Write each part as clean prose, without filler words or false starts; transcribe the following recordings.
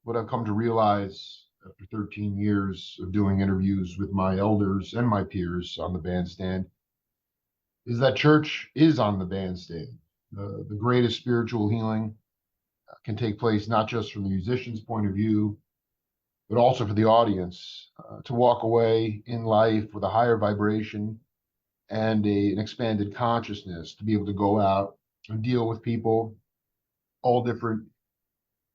what I've come to realize after 13 years of doing interviews with my elders and my peers on the bandstand is that church is on the bandstand. The greatest spiritual healing can take place not just from the musician's point of view, but also for the audience to walk away in life with a higher vibration and an expanded consciousness to be able to go out and deal with people, all different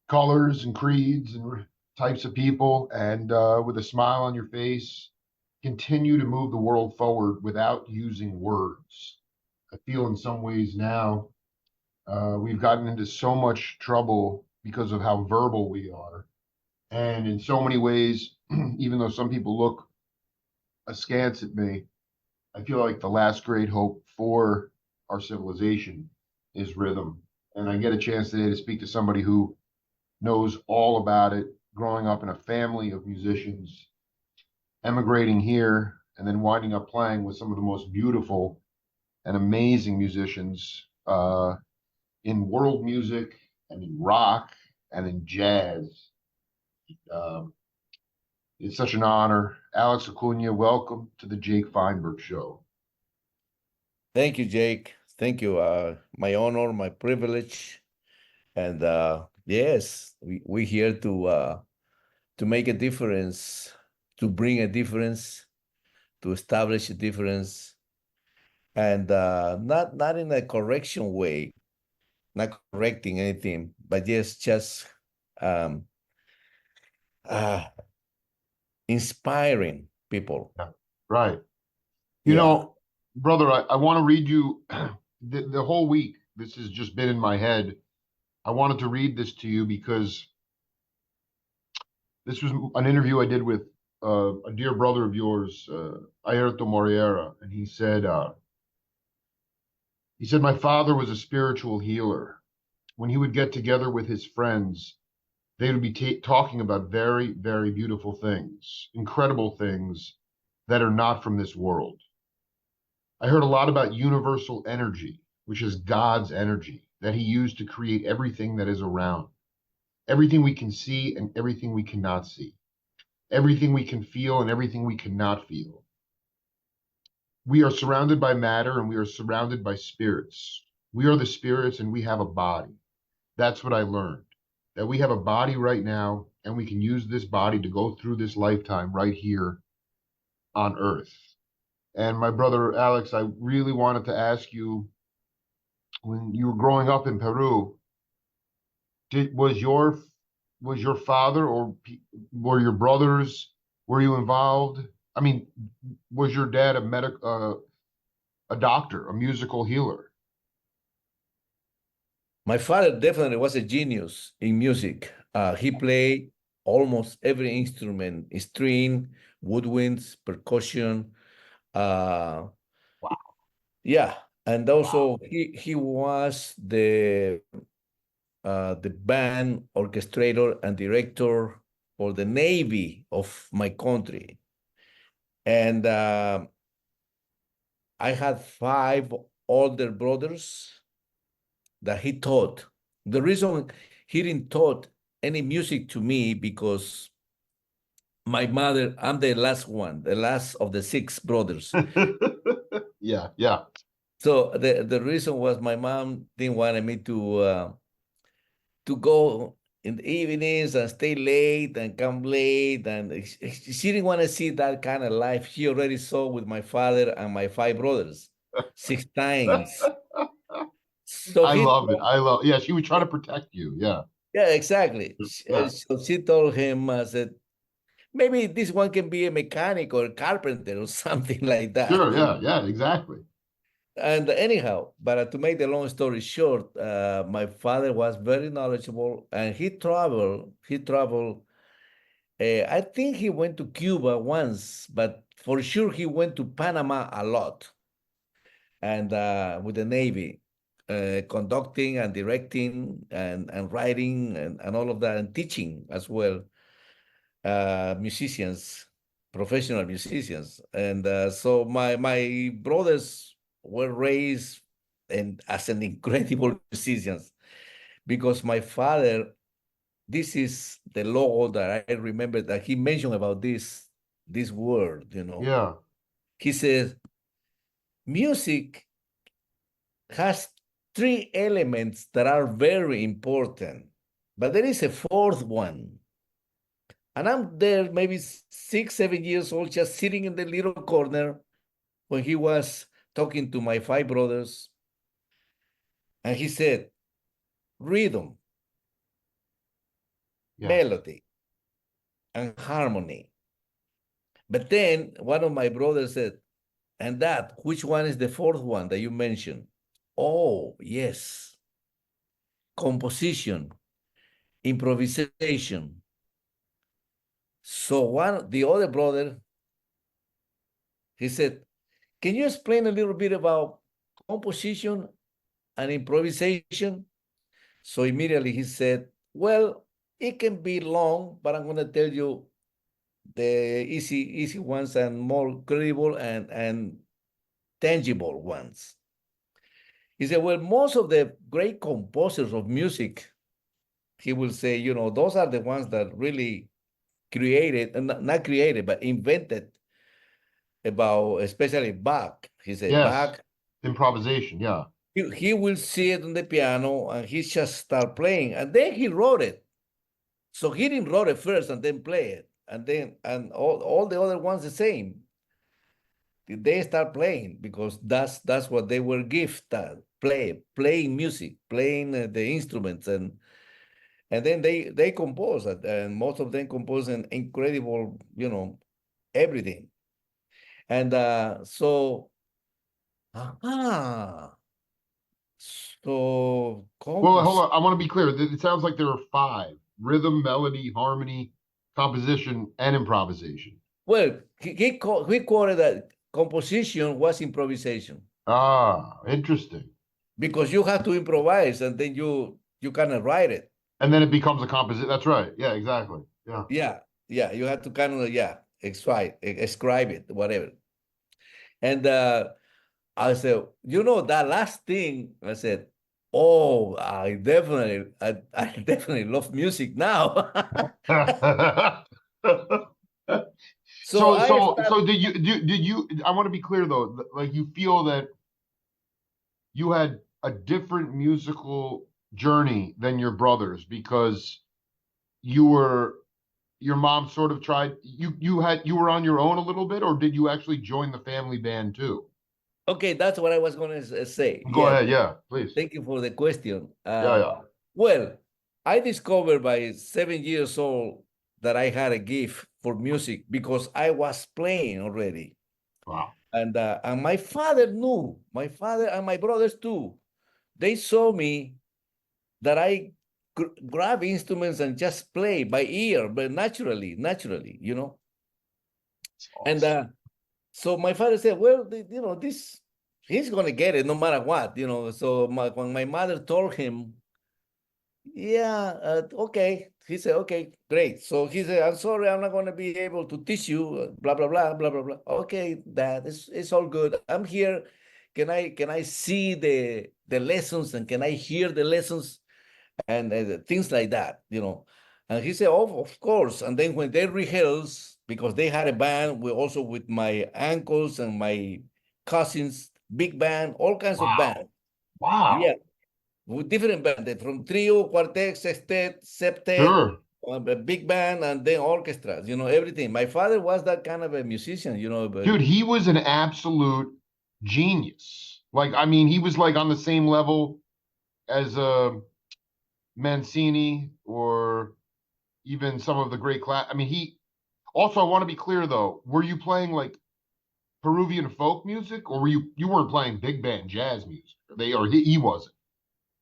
colors and creeds and types of people, and with a smile on your face, continue to move the world forward without using words. I feel in some ways now we've gotten into so much trouble because of how verbal we are. And in so many ways, even though some people look askance at me, I feel like the last great hope for our civilization is rhythm. And I get a chance today to speak to somebody who knows all about it, growing up in a family of musicians, emigrating here, and then winding up playing with some of the most beautiful and amazing musicians in world music and in rock and in jazz. It's such an honor. Alex Acuna, welcome to the Jake Feinberg Show. Thank you, Jake. Thank you. My honor, my privilege. And yes, we're here to make a difference, to bring a difference, to establish a difference, and not in a correction way, not correcting anything, but just um, uh, inspiring people. Yeah, right. You know, brother, I want to read you the whole week. This has just been in my head. I wanted to read this to you because this was an interview I did with a dear brother of yours, Ayrton Moriera, and he said, my father was a spiritual healer. When he would get together with his friends, they would be talking about very, very beautiful things, incredible things that are not from this world. I heard a lot about universal energy, which is God's energy that he used to create everything that is around, everything we can see and everything we cannot see, everything we can feel and everything we cannot feel. We are surrounded by matter and we are surrounded by spirits. We are the spirits and we have a body. That's what I learned, that we have a body right now and we can use this body to go through this lifetime right here on Earth. And my brother Alex, I really wanted to ask you, when you were growing up in Peru, was your father or were your brothers, were you involved? I mean, was your dad a doctor, a musical healer? My father definitely was a genius in music. He played almost every instrument, string, woodwinds, percussion. Uh, Wow. yeah, and also he was the band orchestrator and director for the Navy of my country. And I had 5 older brothers that he taught. The reason he didn't taught any music to me because my mother, I'm the last one, the last of the 6 brothers. Yeah, yeah. So the reason was my mom didn't want me to go in the evenings and stay late and come late. And she didn't want to see that kind of life. She already saw with my father and my 5 brothers 6 times. So I love it. Yeah, she would try to protect you. Yeah. yeah, exactly. Yeah. So she told him, said, maybe this one can be a mechanic or a carpenter or something like that. Sure, yeah, yeah, exactly. And anyhow, but to make the long story short, my father was very knowledgeable and he traveled. I think he went to Cuba once, but for sure he went to Panama a lot. And with the Navy, conducting and directing and writing and all of that, and teaching as well, musicians, professional musicians. And so my brothers were raised and as an incredible musicians because my father this is the logo that I remember that he mentioned about this word, Yeah. He says, music has three elements that are very important, but there is a fourth one. And I'm there maybe 6, 7 years old, just sitting in the little corner when he was talking to my 5 brothers. And he said, rhythm, Yes. melody, and harmony. But then one of my brothers said, and that, which one is the fourth one that you mentioned? Oh, yes. Composition, improvisation. So the other brother, he said, can you explain a little bit about composition and improvisation? So immediately he said, well, it can be long, but I'm going to tell you the easy ones and more credible and tangible ones. He said, well, most of the great composers of music, he will say, those are the ones that really created, not created, but invented about, especially Bach. He said, Yes. Bach, Improvisation. Yeah. he will sit on the piano and he just start playing. And then he wrote it. So he didn't wrote it first and then play it. And all the other ones the same. They start playing because that's what they were gifted, playing music, playing the instruments, and then they compose it, and most of them compose an incredible, everything. And ah, so Well, hold on. I want to be clear. It sounds like there are five: rhythm, melody, harmony, composition, and improvisation. well, he quoted that composition was improvisation Ah, interesting. because you have to improvise and then you kind of write it. And then it becomes a composition. That's right. Yeah, exactly. Yeah. Yeah, you have to kind of describe it, whatever. And I said, that last thing, I said, oh, I definitely love music now. So So, I so, start, so did you, I want to be clear though, like you feel that you had a different musical journey than your brothers because you were, your mom sort of tried, you were on your own a little bit, or did you actually join the family band too? okay, that's what I was going to say. Go Yeah, ahead. Yeah, please. thank you for the question. Yeah, yeah. Well, I discovered by 7 years old that I had a gift for music because I was playing already. Wow. And my father knew, my father and my brothers too. They saw me that I grab instruments and just play by ear, but naturally. That's And awesome. so my father said, well, this, he's going to get it no matter what. So when my mother told him, yeah, okay. He said, okay, great. So he said, I'm sorry, I'm not going to be able to teach you, blah, blah, blah, blah, blah, blah. Okay, Dad, it's all good. I'm here. Can I see the lessons and can I hear the lessons and things like that. And he said, oh, of course. And then when they rehearse, because they had a band, we also with my uncles and my cousins, big band, all kinds of band. Wow. Wow. Yeah, with different band, from trio, quartet, sextet, septet, Sure. a big band, and then orchestras. Everything. My father was that kind of a musician. But Dude, he was an absolute genius. Like, I mean, he was like on the same level as Mancini or even some of the great class. I mean, he also, I want to be clear though, were you playing like Peruvian folk music, or you weren't playing big band jazz music? Or he wasn't.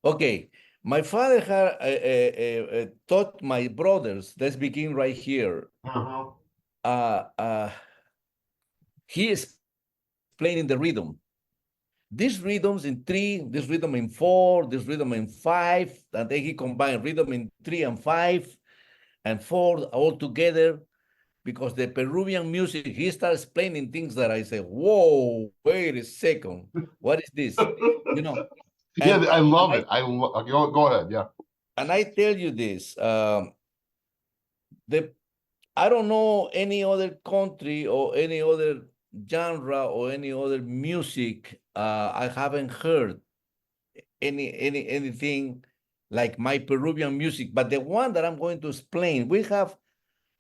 okay, my father had taught my brothers. Let's begin right here. Uh-huh. Uh, uh, he is playing the rhythm. These rhythms in three, this rhythm in four, this rhythm in five, and then he combined rhythm in 3 and 5 and 4 all together. Because the Peruvian music, he starts playing things that I say, whoa, wait a second, what is this? You know, Yeah, and I and love I it. Go ahead. Yeah. and I tell you this, I don't know any other country or any other genre or any other music. I haven't heard anything like my Peruvian music. But the one that I'm going to explain, we have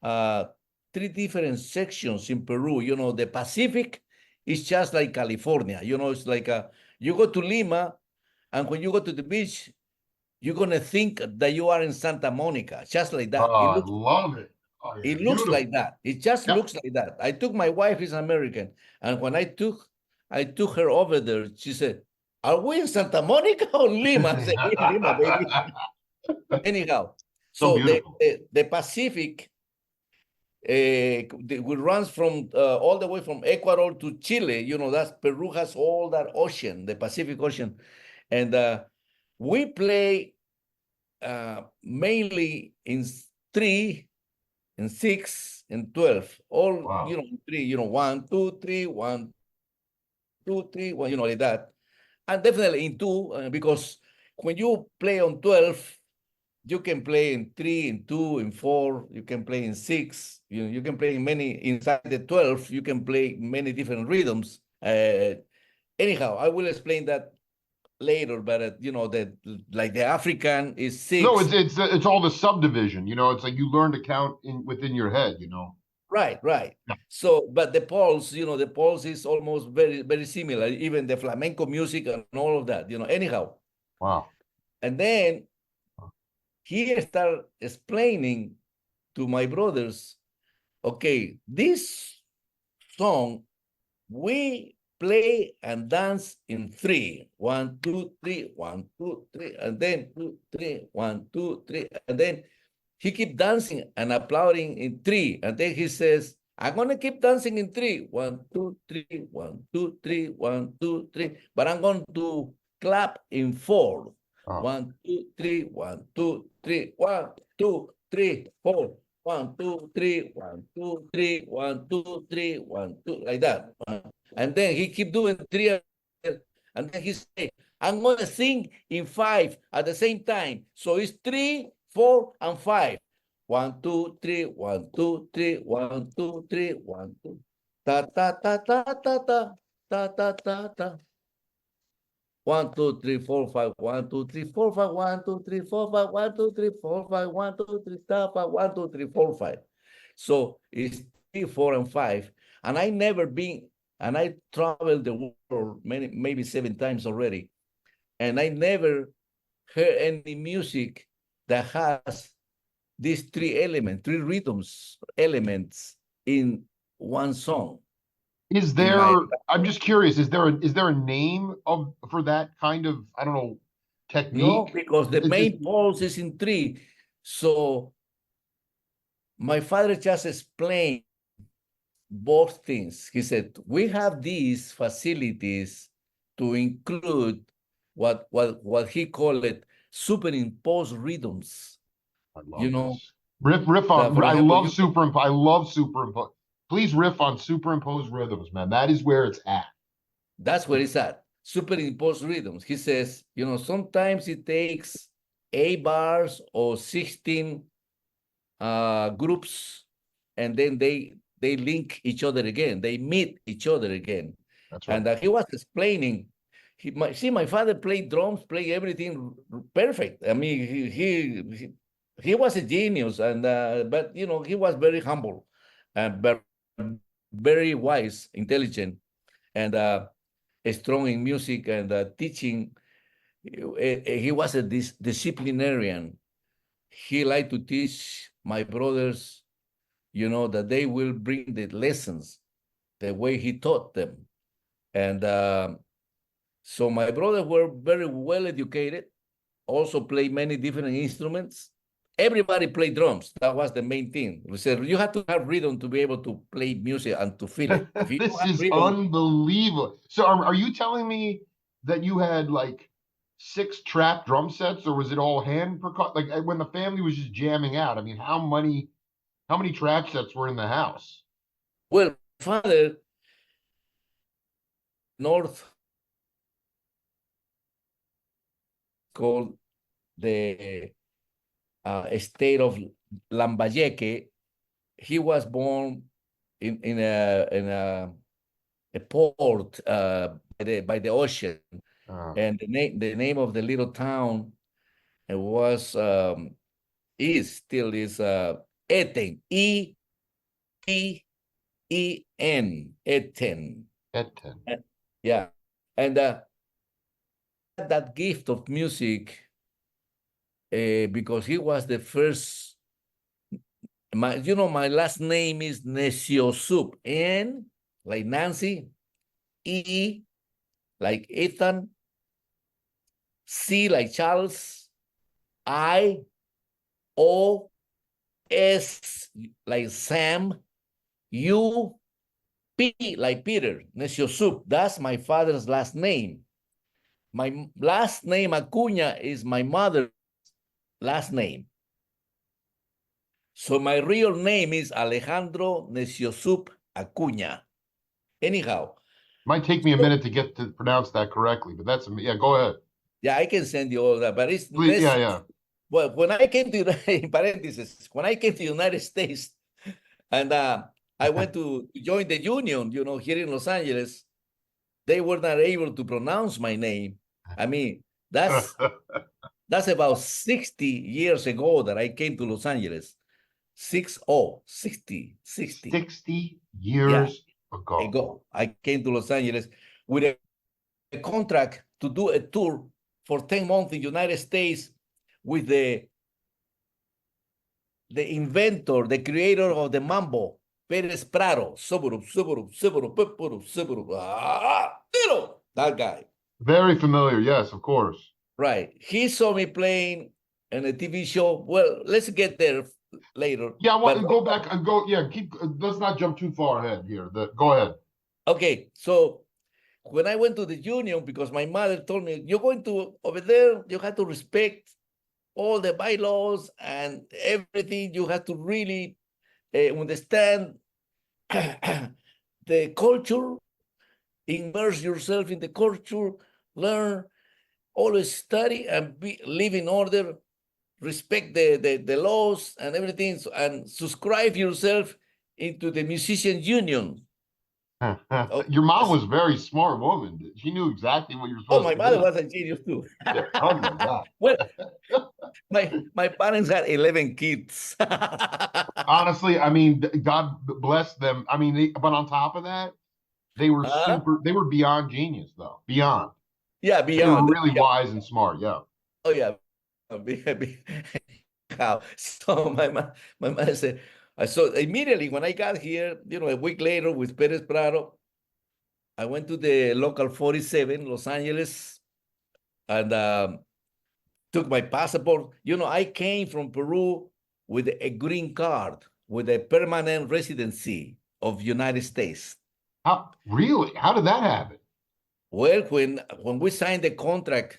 uh, three different sections in Peru. You know, the Pacific is just like California. You know, it's like you go to Lima, and when you go to the beach, you're gonna think that you are in Santa Monica, just like that. Oh, I love it. Oh, yeah, It looks beautiful. like that. It just Yep. looks like that. I took my wife is American, and when I took her over there. She said, "Are we in Santa Monica or Lima?" I said, "We're in Lima, baby." Anyhow, So so beautiful. the Pacific runs from all the way from Ecuador to Chile. You know, that's Peru has all that ocean, the Pacific Ocean, and we play mainly in 3 and 6 and 12. All Wow. three. You know, 1, 2, 3, 1, 2, 3, 1. You know, like that, and definitely in 2 because when you play on 12 you can play in 3, in 2, in 4, you can play in 6, you can play in many, inside the 12, you can play many different rhythms. Anyhow, I will explain that later, but that like the African is No, 6. it's all the subdivision. It's like you learn to count within your head. Right, right. Yeah. So, but the pulse is almost very, very similar, even the flamenco music and all of that, anyhow. Wow. And then he started explaining to my brothers, okay, this song we play and dance in 3. 1, 2, 3, 1, 2, 3, and then 2, 3, 1, 2, 3, and then he keep dancing and applauding in 3, and then he says, "I'm gonna keep dancing in 3. 1, 2, 3, 1, 2, 3, 1, 2, 3, but I'm going to clap in 4. Oh. 1, 2, 3, 1, 2, 3, 1, 2, 3, 4. 1, 2, 3, 1, 2, 3, 1, 2, 3, 1, 2, like that. And then he keep doing 3, and then he say, "I'm gonna sing in 5 at the same time." So it's 3, 4, and 5. 1, 2, 3, 1, 2, 3, 1, 2, 3, 1, 2. Ta ta ta ta ta ta ta ta ta ta. 1, 2, 3, 4, 5. 1, 2, 3, 4, 5. 1, 2, 3, 4, 5. 1, 2, 3, 4, 5. 1, 2, 3, 4, 5. 1, 2, 3, 4, 5. So it's 3, 4, and 5. And I never been, and I traveled the world maybe 7 times already. And I never heard any music that has these 3 elements, 3 rhythms, elements in one song. Is In there, my I'm just curious, is there a name for that kind of, I don't know, No, technique? because the Is main pulse is in 3. So my father just explained both things. He said, we have these facilities to include what he called it superimposed rhythms. I You love know, this. Riff that on, for I example, love superimpose. I love superimpose. Please riff on superimposed rhythms, man. That is where it's at. that's where it's at. Superimposed rhythms. He says, sometimes it takes 8 bars or 16 groups, and then they link each other again. They meet each other again. That's right. And he was explaining. My father played drums, play everything perfect. I mean, he was a genius, and but he was very humble, and very wise, intelligent, and strong in music and teaching. He was a disciplinarian. He liked to teach my brothers, that they will bring the lessons the way he taught them. And so my brothers were very well educated, also play many different instruments. Everybody played drums. That was the main thing. We said you have to have rhythm to be able to play music and to feel it. If you don't This have is rhythm, unbelievable. So are you telling me that you had like 6 trap drum sets, or was it all hand percussion? Like when the family was just jamming out, I mean, how many trap sets were in the house? well, father, North called the state of Lambayeque. He was born in a port by the ocean, and the name of the little town was still is Eten, Eten, Eten. Eten. Yeah, and that gift of music because he was the first. My last name is Neciosub. N like Nancy, E like Ethan, C like Charles, I, O, S like Sam, U, P like Peter. Neciosub. That's my father's last name. My last name Acuna is my mother's last name. So my real name is Alejandro Neciosub Acuna. Anyhow. Might take me a minute to get to pronounce that correctly, but yeah, go ahead. Yeah, I can send you all that, but it's Please, yeah. Well, when I came to in parentheses, when I came to the United States, and I went to join the union, here in Los Angeles, they were not able to pronounce my name. I mean, that's about 60 years ago that I came to Los Angeles. 60 years ago. I came to Los Angeles with a contract to do a tour for 10 months in the United States with the inventor, the creator of the mambo, Perez Prado. That guy. Very familiar, yes, of course. Right. He saw me playing in a TV show. Well, let's get there later. Yeah, I want to go back and go. Yeah, let's not jump too far ahead here. Go ahead. Okay, so when I went to the union, because my mother told me, you're going to over there, you have to respect all the bylaws and everything. You have to really understand the culture, immerse yourself in the culture, learn, always study and live in order, respect the laws and everything, and subscribe yourself into the musician union. Your mom was a very smart woman. She knew exactly what you're supposed to do. Oh, my mother was a genius too. Yeah. Oh my God. Well, my parents had 11 kids. Honestly, I mean, God bless them. I mean, but on top of that, they were they were beyond genius, though. Beyond. Yeah, beyond. They were really wise and smart. Yeah. Oh, yeah. How? So my mother said, so immediately when I got here, a week later with Perez Prado, I went to the local 47, Los Angeles, and took my passport. I came from Peru with a green card, with a permanent residency of United States. Really? How did that happen? Well, when we signed the contract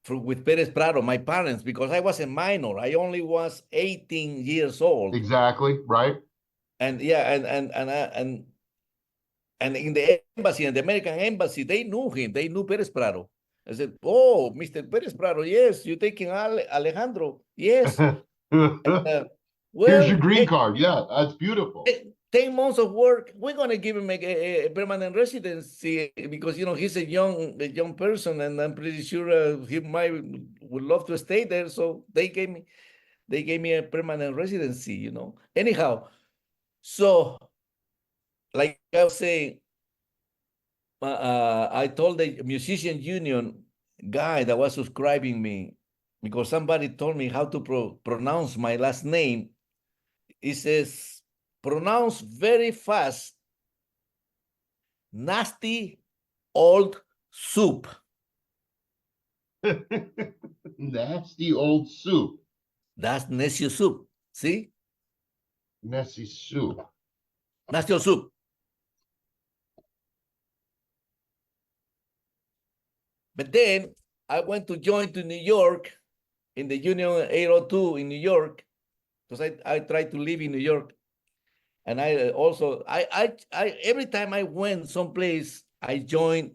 with Perez Prado, my parents, because I was a minor, I only was 18 years old. Exactly, right? And yeah, and in the embassy, in the American embassy, they knew him. They knew Perez Prado. I said, "Oh, Mr. Perez Prado, yes, you're taking Alejandro, yes." Well, here's your green card. Yeah, that's beautiful. 10 months of work, we're going to give him a permanent residency because, he's a young person, and I'm pretty sure he would love to stay there. So they gave me a permanent residency, Anyhow, so like I was saying, I told the musician union guy that was subscribing me, because somebody told me how to pronounce my last name. He says, pronounce very fast, nasty old soup. Nasty old soup. That's necio soup. See? Nasty soup. Nasty old soup. But then I went to join to New York in the Union 802 in New York, because I tried to live in New York. And I also, every time I went someplace, I joined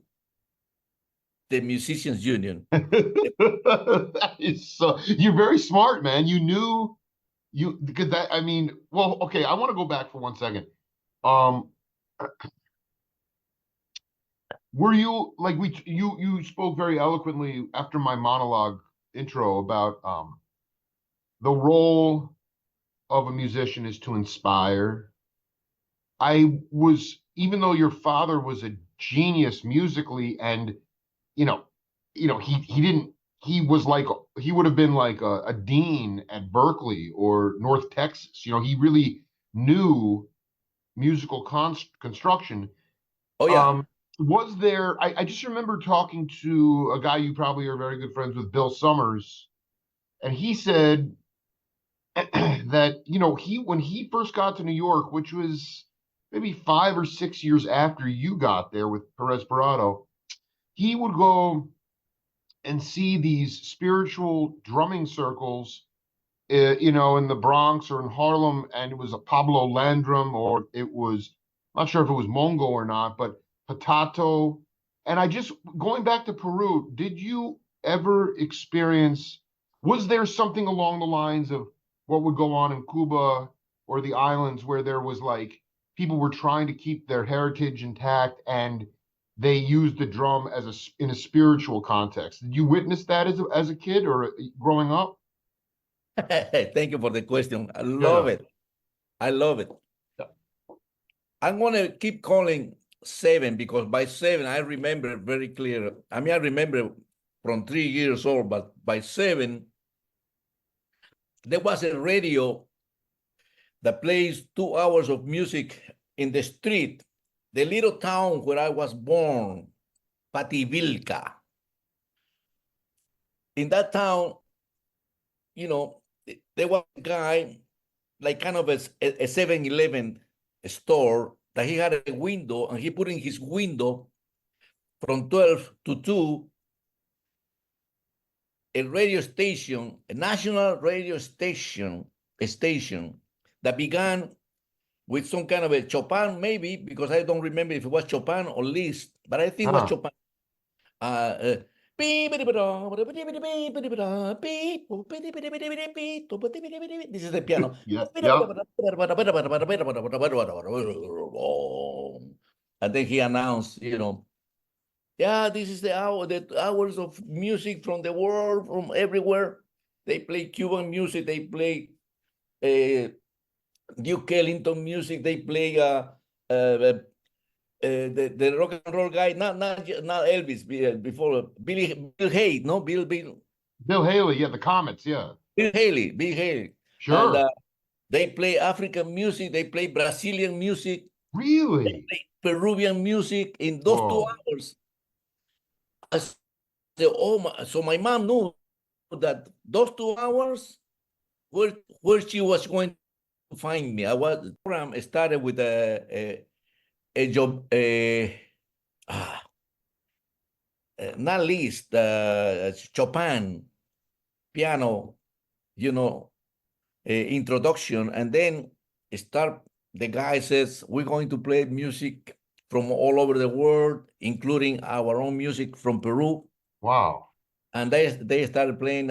the musicians union. That is you're very smart, man. You knew because that, I mean, well, okay, I want to go back for 1 second. Um, were you like you spoke very eloquently after my monologue intro about the role of a musician is to inspire. I was, even though your father was a genius musically, and you know, he didn't, he was like, he would have been like a dean at Berkeley or North Texas. He really knew musical construction. Oh yeah. Um, was there? I just remember talking to a guy you probably are very good friends with, Bill Summers, and he said that he when he first got to New York, which was maybe 5 or 6 years after you got there with Perez Prado, he would go and see these spiritual drumming circles, in the Bronx or in Harlem, and it was a Pablo Landrum, or it was, I'm not sure if it was Mongo or not, but Potato. And I just, going back to Peru, did you ever experience, was there something along the lines of what would go on in Cuba or the islands where there was like people were trying to keep their heritage intact and they used the drum as in a spiritual context? Did you witness that as a kid or growing up? Thank you for the question. I Yeah, love no. it. I love it. I'm gonna keep calling seven because by seven I remember very clear. I mean, I remember from 3 years old, but by seven there was a radio that plays 2 hours of music in the street, the little town where I was born, Pativilca. In that town, there was a guy, like kind of a 7-Eleven store, that he had a window, and he put in his window from 12 to 2 a radio station, a national radio station that began with some kind of a Chopin, maybe, because I don't remember if it was Chopin or Liszt, but I think it was Huh. Chopin. This is the piano. Yeah, yeah. And then he announced, yeah, this is the hours of music from the world, from everywhere. They play Cuban music, they play uh, Duke Ellington music, they play the rock and roll guy, not Elvis, before Bill Haley, no Bill Haley, yeah, the Comets, yeah. Bill Haley, and Sure. they play African music, they play Brazilian music, they Really? play Peruvian music in those two Whoa. hours. I said, oh my, so my mom knew that those 2 hours where she was going to find me. I was program started with a job ah, not least Chopin piano, introduction, and then start. The guy says we're going to play music from all over the world, including our own music from Peru. Wow. And they started playing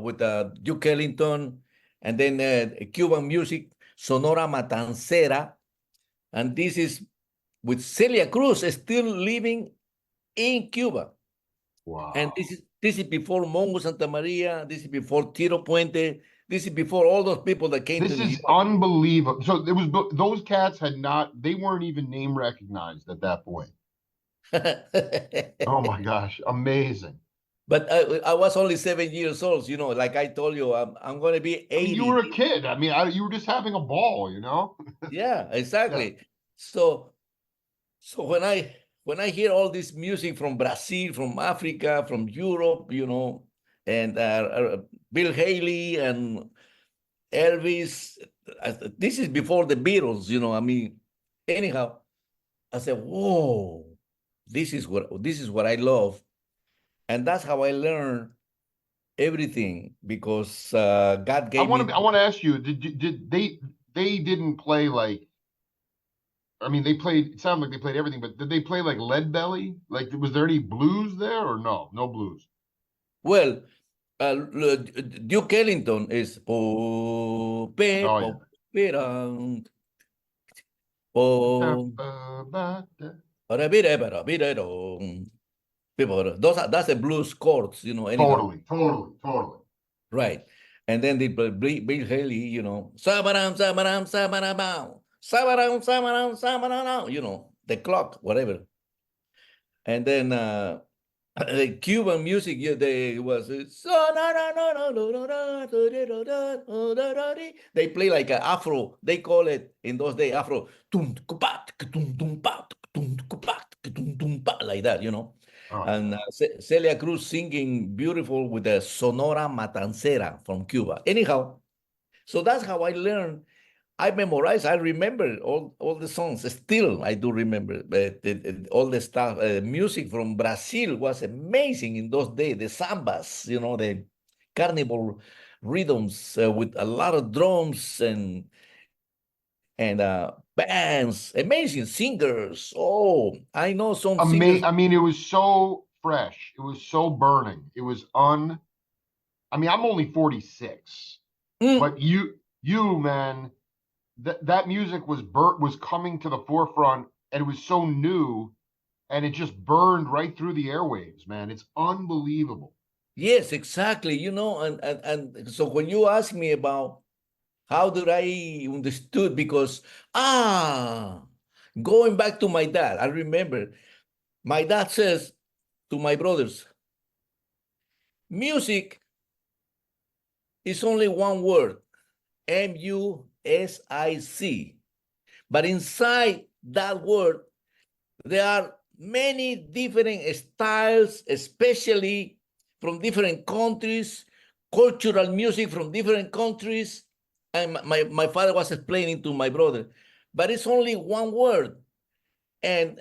with Duke Ellington, and then Cuban music, Sonora Matancera, and this is with Celia Cruz still living in Cuba. And Wow. this is before Mongo Santa Maria. This is before Tito Puente. This is before all those people that came to This New is unbelievable. So it was, those cats had not, they weren't even name recognized at that point. Oh York. my gosh. Amazing. But I was only 7 years old. Like I told you, I'm going to be I mean, you were 80. a kid. I mean, you were just having a ball. Yeah, Yeah. exactly. So when I hear all this music from Brazil, from Africa, from Europe, and Bill Haley and Elvis, this is before the Beatles. I mean, anyhow, I said, "Whoa, this is what I love," and that's how I learned everything because God I gave want me. to, I want to ask you, did they didn't play like, I mean, they played, it sounded like they played everything, but did they play like Lead Belly? Like, was there any blues there or no? No blues. Well. Duke Ellington is oh, Oh yeah. oh, that's a blues chords, anyhow. Totally, totally, totally. Right. And then the Bill Haley, sabaram, sabaram, sabaram, sabaram, sabaram, sabaram, the clock, whatever. And then the Cuban music, yeah, they was they play like an Afro. They call it in those days Afro, like that, Oh And yeah. Celia Cruz singing beautiful with the Sonora Matancera from Cuba. Anyhow, so that's how I learned. I memorized, I remember all the songs. Still, I do remember all the stuff. Music from Brazil was amazing in those days. The sambas, the carnival rhythms with a lot of drums and bands, amazing singers. Oh, I know some singers. I mean, it was so fresh. It was so burning. It was I mean, I'm only 46, Mm, but man, that music was coming to the forefront, and it was so new, and it just burned right through the airwaves, man. It's unbelievable. yes, exactly. And so when you ask me about how did I understood, because going back to my dad, I remember my dad says to my brothers, music is only one word, music. But inside that word, there are many different styles, especially from different countries, cultural music from different countries. And my father was explaining to my brother, but it's only one word. And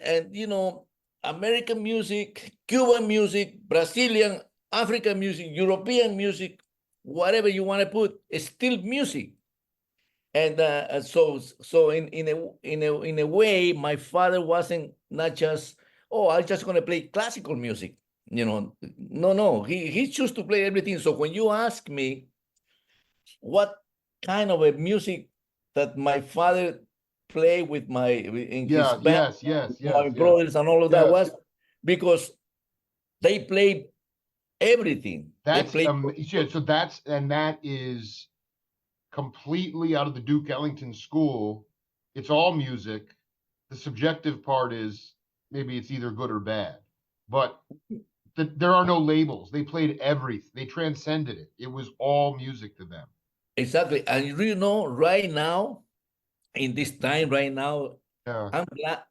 American music, Cuban music, Brazilian, African music, European music, whatever you want to put, is still music. And so in a way, my father wasn't not just, oh, I'm just gonna play classical music. No, he chose to play everything. So when you ask me what kind of a music that my father played with in his Yeah, band, yes, yes, my yes, yes, brothers and all of that, yes. was because they played everything. They That's played. yeah, so that is completely out of the Duke Ellington school. It's all music. The subjective part is maybe it's either good or bad, but there are no labels. They played everything. They transcended it. It was all music to them. Exactly. And right now, in this time right now, Yeah.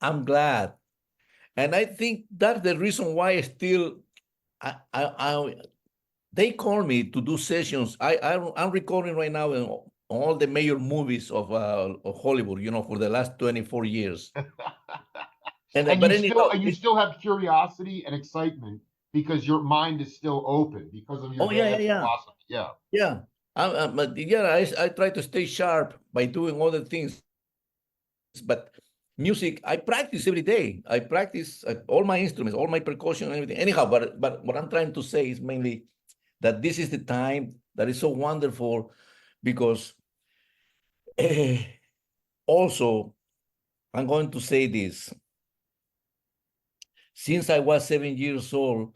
I'm glad. And I think that's the reason why I they call me to do sessions. I'm recording right now in all the major movies of Hollywood, for the last 24 years. But anyhow, And you still have curiosity and excitement because your mind is still open because of your oh yeah, yeah, dad's yeah, philosophy. Yeah. yeah. But yeah, I try to stay sharp by doing other things. But music, I practice every day. I practice all my instruments, all my percussion, and everything. Anyhow, but what I'm trying to say is mainly that this is the time that is so wonderful because also I'm going to say this. Since I was 7 years old,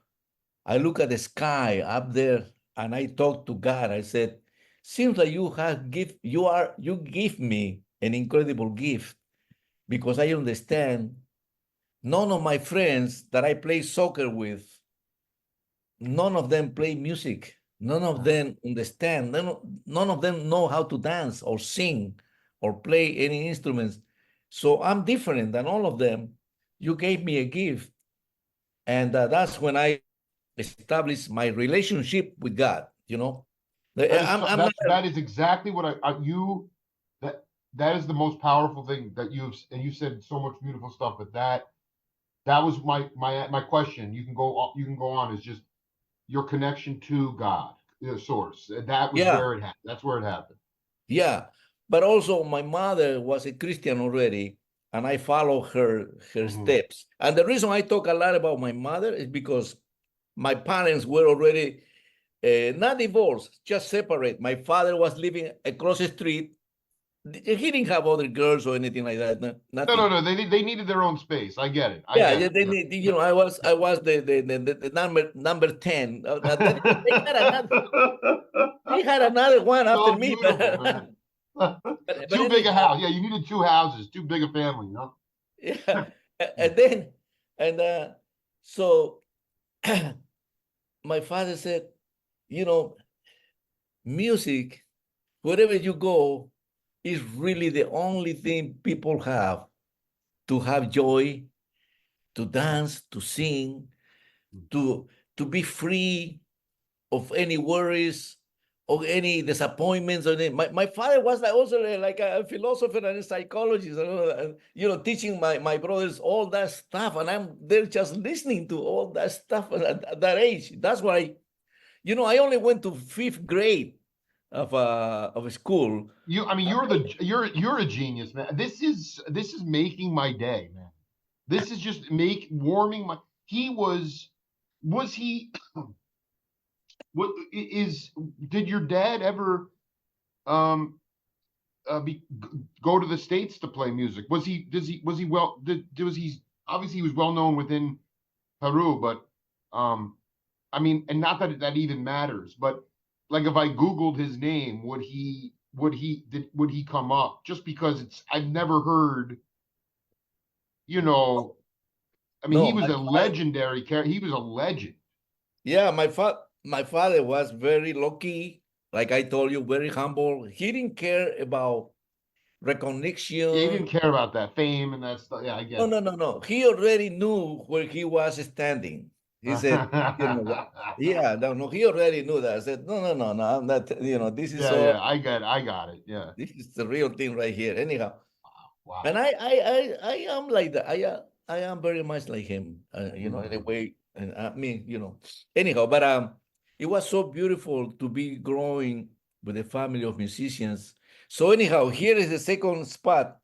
I look at the sky up there and I talk to God. I said, seems like you give me an incredible gift because I understand none of my friends that I play soccer with, none of them play music. None of them understand. None of them know how to dance or sing or play any instruments. So I'm different than all of them. You gave me a gift. And that's when I established my relationship with God, I'm not, That is exactly what that that is the most powerful thing that you said so much beautiful stuff, but that was my question. You can go on is just your connection to God, the source. That was yeah, where it happened. That's where it happened. yeah. But also my mother was a Christian already, and I follow her Hmm. steps. And the reason I talk a lot about my mother is because my parents were already not divorced, just separate. My father was living across the street. He didn't have other girls or anything like that. No, Nothing. they needed their own space. I get it. I Yeah, get yeah, it. they need, you know, I was the number 10. They had another one after So me, beautiful, man. but Too big a anyhow, house. Yeah, you needed two houses, too big a family, you know? yeah. And then and so my father said, you know, music, wherever you go, is really the only thing people have joy, to dance, to sing, to be free of any worries or any disappointments. My father was also like a philosopher and a psychologist, teaching my brothers all that stuff, and I'm there just listening to all that stuff at that age. That's why, I only went to fifth grade of school. I mean, you're a genius, man. This is making my day, man. This is just warming my. He was he what is did your dad ever um go to the States to play music? Was he well was he obviously he was well known within Peru, but um I mean, and not that that even matters, but like if I Googled his name, would he come up? Just because I've never heard, you know, I mean, he No, was my a father, legendary character. He was a legend. yeah, my father was very lucky, like I told you, very humble. He didn't care about Yeah, he recognition. didn't care about that fame and that stuff. Yeah, I No, get no, no, no. He already knew where he was standing. He said, you know what? it. Yeah, no, no, he already knew that. I said, no, no, no, no, I'm not, this is Yeah, all, yeah, I got it. Yeah. this is the real thing right here. Anyhow, Wow. and I am like that. I am very much like him, in a Mhm. way. And I mean, anyhow, but it was so beautiful to be growing with a family of musicians. So anyhow, here is the second spot.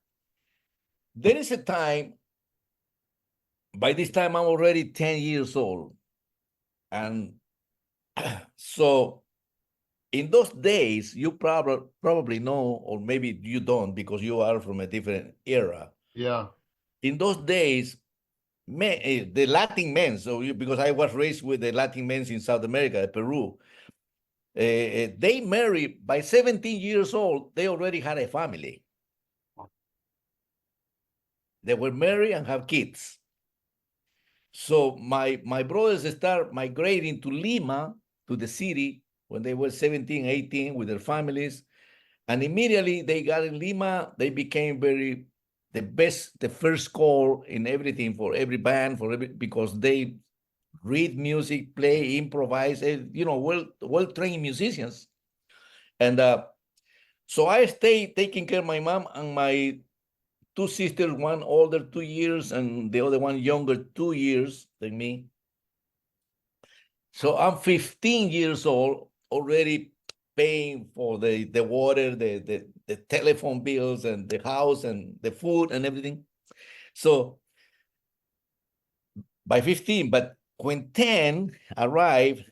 There is a time, by this time I'm already 10 years old. And so in those days, you probably know, or maybe you don't because you are from a different era. Yeah. In those days, the Latin men, because I was raised with the Latin men in South America, Peru, they married by 17 years old. They already had a family. They were married and have kids. So my brothers start migrating to Lima, to the city, when they were 17, 18 with their families. And immediately they got in Lima, they became the first call in everything for every band, because they read music, play, improvise, well-trained musicians. And so I stayed taking care of my mom and my two sisters, one older 2 years and the other one younger 2 years than me. So I'm 15 years old, already paying for the water, the telephone bills, and the house, and the food, and everything. So by 15, but when 10 arrived,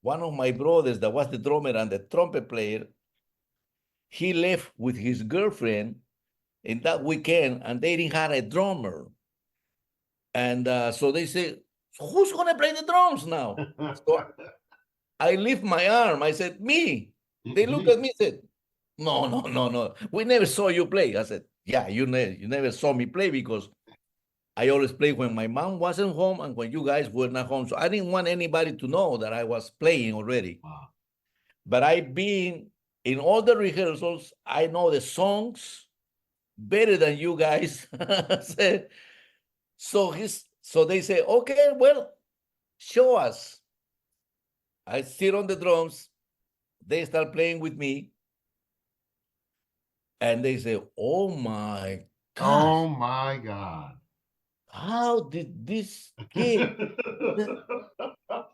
one of my brothers, that was the drummer and the trumpet player, he left with his girlfriend in that weekend, and they didn't have a drummer. And so they said, who's going to play the drums now? So I lift my arm. I said, me. They look at me and said, no, no, no, no. We never saw you play. I said, yeah, you never saw me play, because I always play when my mom wasn't home and when you guys were not home. So I didn't want anybody to know that I was playing already. Wow. But I've been in all the rehearsals. I know the songs better than you guys. So they say, okay, well, show us. I sit on the drums. They start playing with me. And they say, oh my Oh gosh, my God. how did this kid?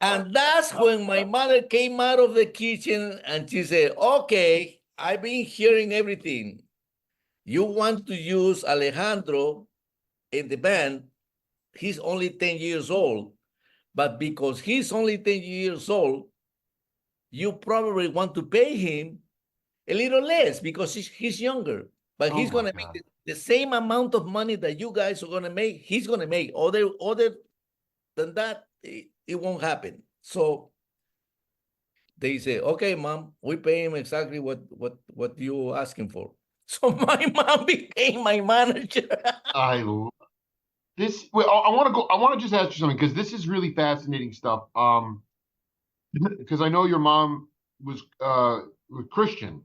And that's when my mother came out of the kitchen and she said, okay, I've been hearing everything. You want to use Alejandro in the band. He's only 10 years old. But because he's only 10 years old, you probably want to pay him a little less because he's younger, but Oh he's my gonna God. make the same amount of money that you guys are gonna make. He's gonna make other than that. It won't happen. So they say, okay, mom, we pay him exactly what you asking for. So my mom became my manager. I this. Wait, I want to go. I want to just ask you something because this is really fascinating stuff. Because I know your mom was Christian.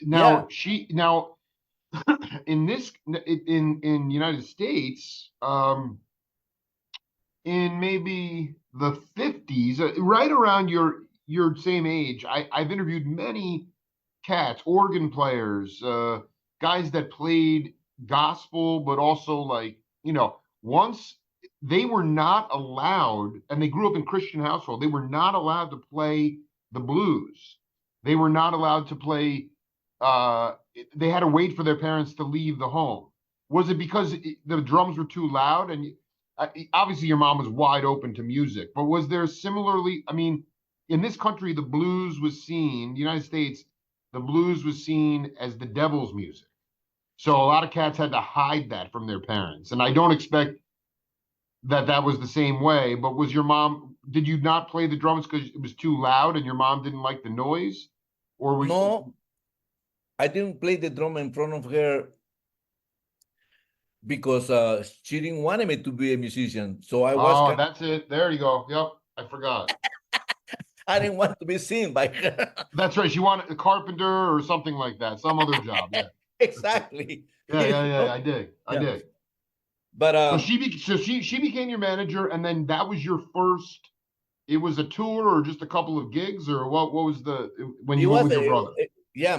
Yeah, Now in this in United States, in maybe the 50s, right around your same age, I've interviewed many cats, organ players, guys that played gospel, but also like, once they were not allowed, and they grew up in Christian household, they were not allowed to play the blues. They were not allowed to play, uh, they had to wait for their parents to leave the home. Was it because the drums were too loud? And obviously your mom was wide open to music, but was there similarly, I mean, in this country, the blues was seen, the United States, the blues was seen as the devil's music. So a lot of cats had to hide that from their parents. And I don't expect that was the same way, but was your mom, did you not play the drums because it was too loud and your mom didn't like the noise? Or were you, no, I didn't play the drum in front of her because she didn't want me to be a musician. So I was oh, kind that's it. There you go. Yep. I forgot. I didn't want to be seen by her. That's right. She wanted a carpenter or something like that, some other job. Yeah. Exactly. Yeah, You yeah, yeah. know? I dig. I Yeah. dig. But So she became your manager, and then that was your first. It was a tour or just a couple of gigs, or what was the when it you went was with your brother? yeah,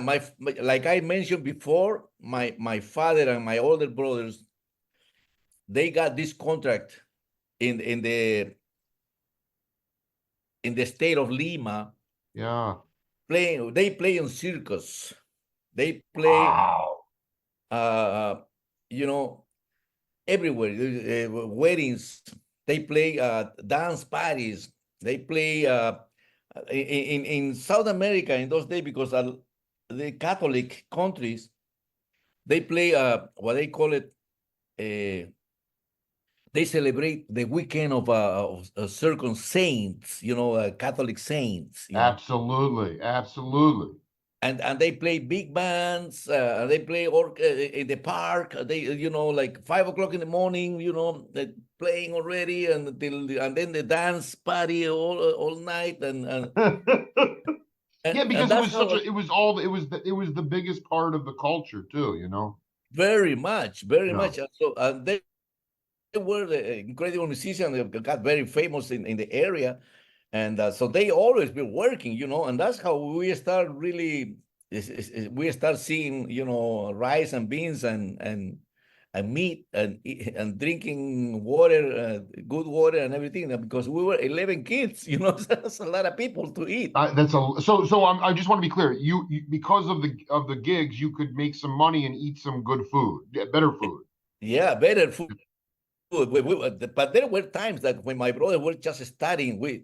like I mentioned before, my father and my older brothers, they got this contract in in the state of Lima, Yeah. playing they play in circus. They play Wow. uh you know everywhere, weddings, they play dance parties, they play in South America in those days, because the Catholic countries, they play what they call it, they celebrate the weekend of certain saints, Catholic saints, Absolutely. Absolutely. and they play big bands, they play in the park, they like 5 o'clock in the morning, they playing already, and then the dance party all night, Yeah, and because it that's was such how. a it was all it was the biggest part of the culture too. Very much, very Yeah. much. So they were the incredible musicians. They got very famous in the area, and so they always been working, and that's how we start really. We start seeing, rice and beans and meat and drinking water, good water and everything, because we were 11 kids. That's a lot of people to eat. That's a so I just want to be clear. You because of the gigs, you could make some money and eat some good food, better food. Yeah, better food. But there were times that when my brother was just studying, we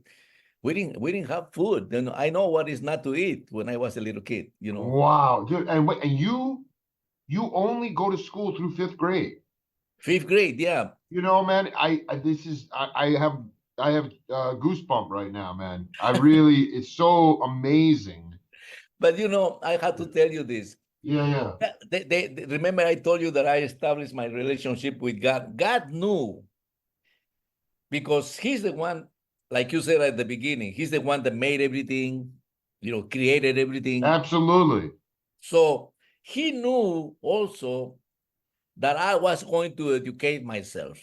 didn't have food. And I know what is not to eat when I was a little kid. Wow, dude, and you only go to school through fifth grade. Fifth grade, yeah. Man, I this is I have goosebump right now, man. I really, it's so amazing. But I had to tell you this. Yeah, yeah, Remember I told you that I established my relationship with God. God knew, because he's the one, like you said at the beginning, he's the one that made everything, created everything. absolutely. So he knew also that I was going to educate myself.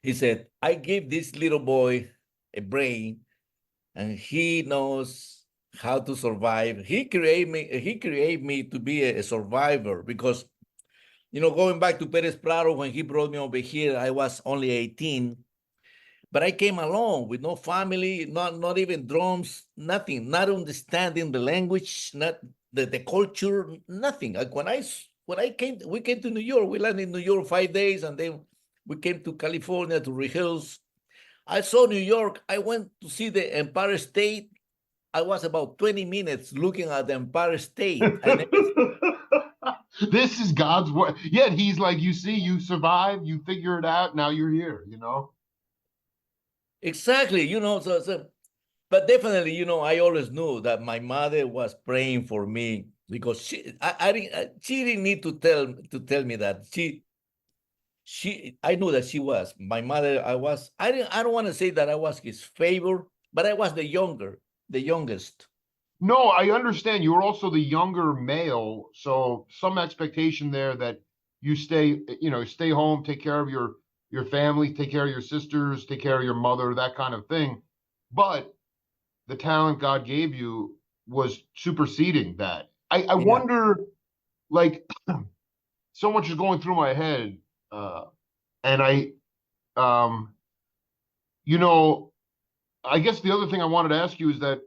He said, I give this little boy a brain, and he knows how to survive. He created me to be a survivor, because, going back to Perez Prado, when he brought me over here, I was only 18. But I came along with no family, not even drums, nothing, not understanding the language, not the culture, nothing. Like we came to New York. We landed in New York 5 days, and then we came to California to rehearse. I saw New York. I went to see the Empire State. I was about 20 minutes looking at the Empire State. I never. This is God's way. Yet he's like, you see, you survived, you figure it out, now you're here, you know? Exactly, but definitely, I always knew that my mother was praying for me because she didn't need to tell me that I knew that she was my mother. I don't want to say that I was his favor, but I was the youngest. No, I understand. You were also the younger male, so some expectation there that you stay home, take care of your family, take care of your sisters, take care of your mother, that kind of thing. But the talent God gave you was superseding that. I Yeah. wonder, like, so much is going through my head, and um, you know, I guess the other thing I wanted to ask you is that,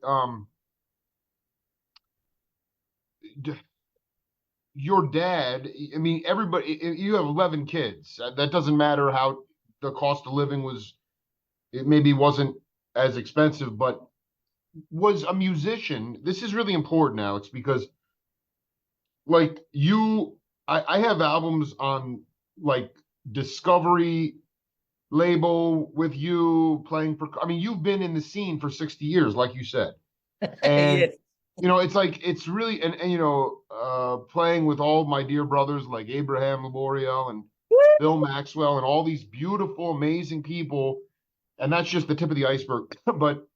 your dad, I mean, everybody, you have 11 kids. That doesn't matter how the cost of living was, it maybe wasn't as expensive, but was a musician. This is really important now. It's because, like, I have albums on, like, Discovery label with you playing for, I mean, you've been in the scene for 60 years, like you said. And Yes. it's like it's really and playing with all my dear brothers like Abraham Laboriel and Bill Maxwell and all these beautiful, amazing people, and that's just the tip of the iceberg. But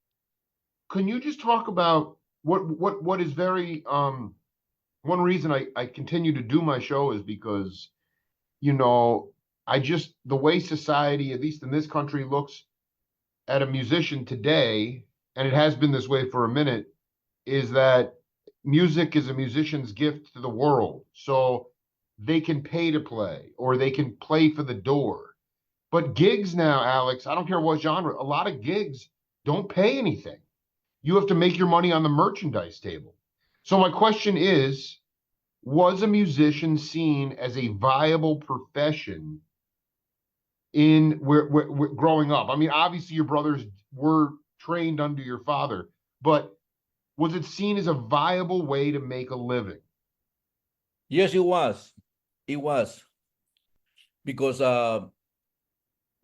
can you just talk about what is very one reason I continue to do my show is because you know I just the way society, at least in this country, looks at a musician today, and it has been this way for a minute, is that music is a musician's gift to the world. So they can pay to play or they can play for the door. But gigs now, Alex, I don't care what genre, a lot of gigs don't pay anything. You have to make your money on the merchandise table. So my question is, was a musician seen as a viable profession in where growing up? I mean, obviously your brothers were trained under your father, but was it seen as a viable way to make a living? Yes, it was. It was because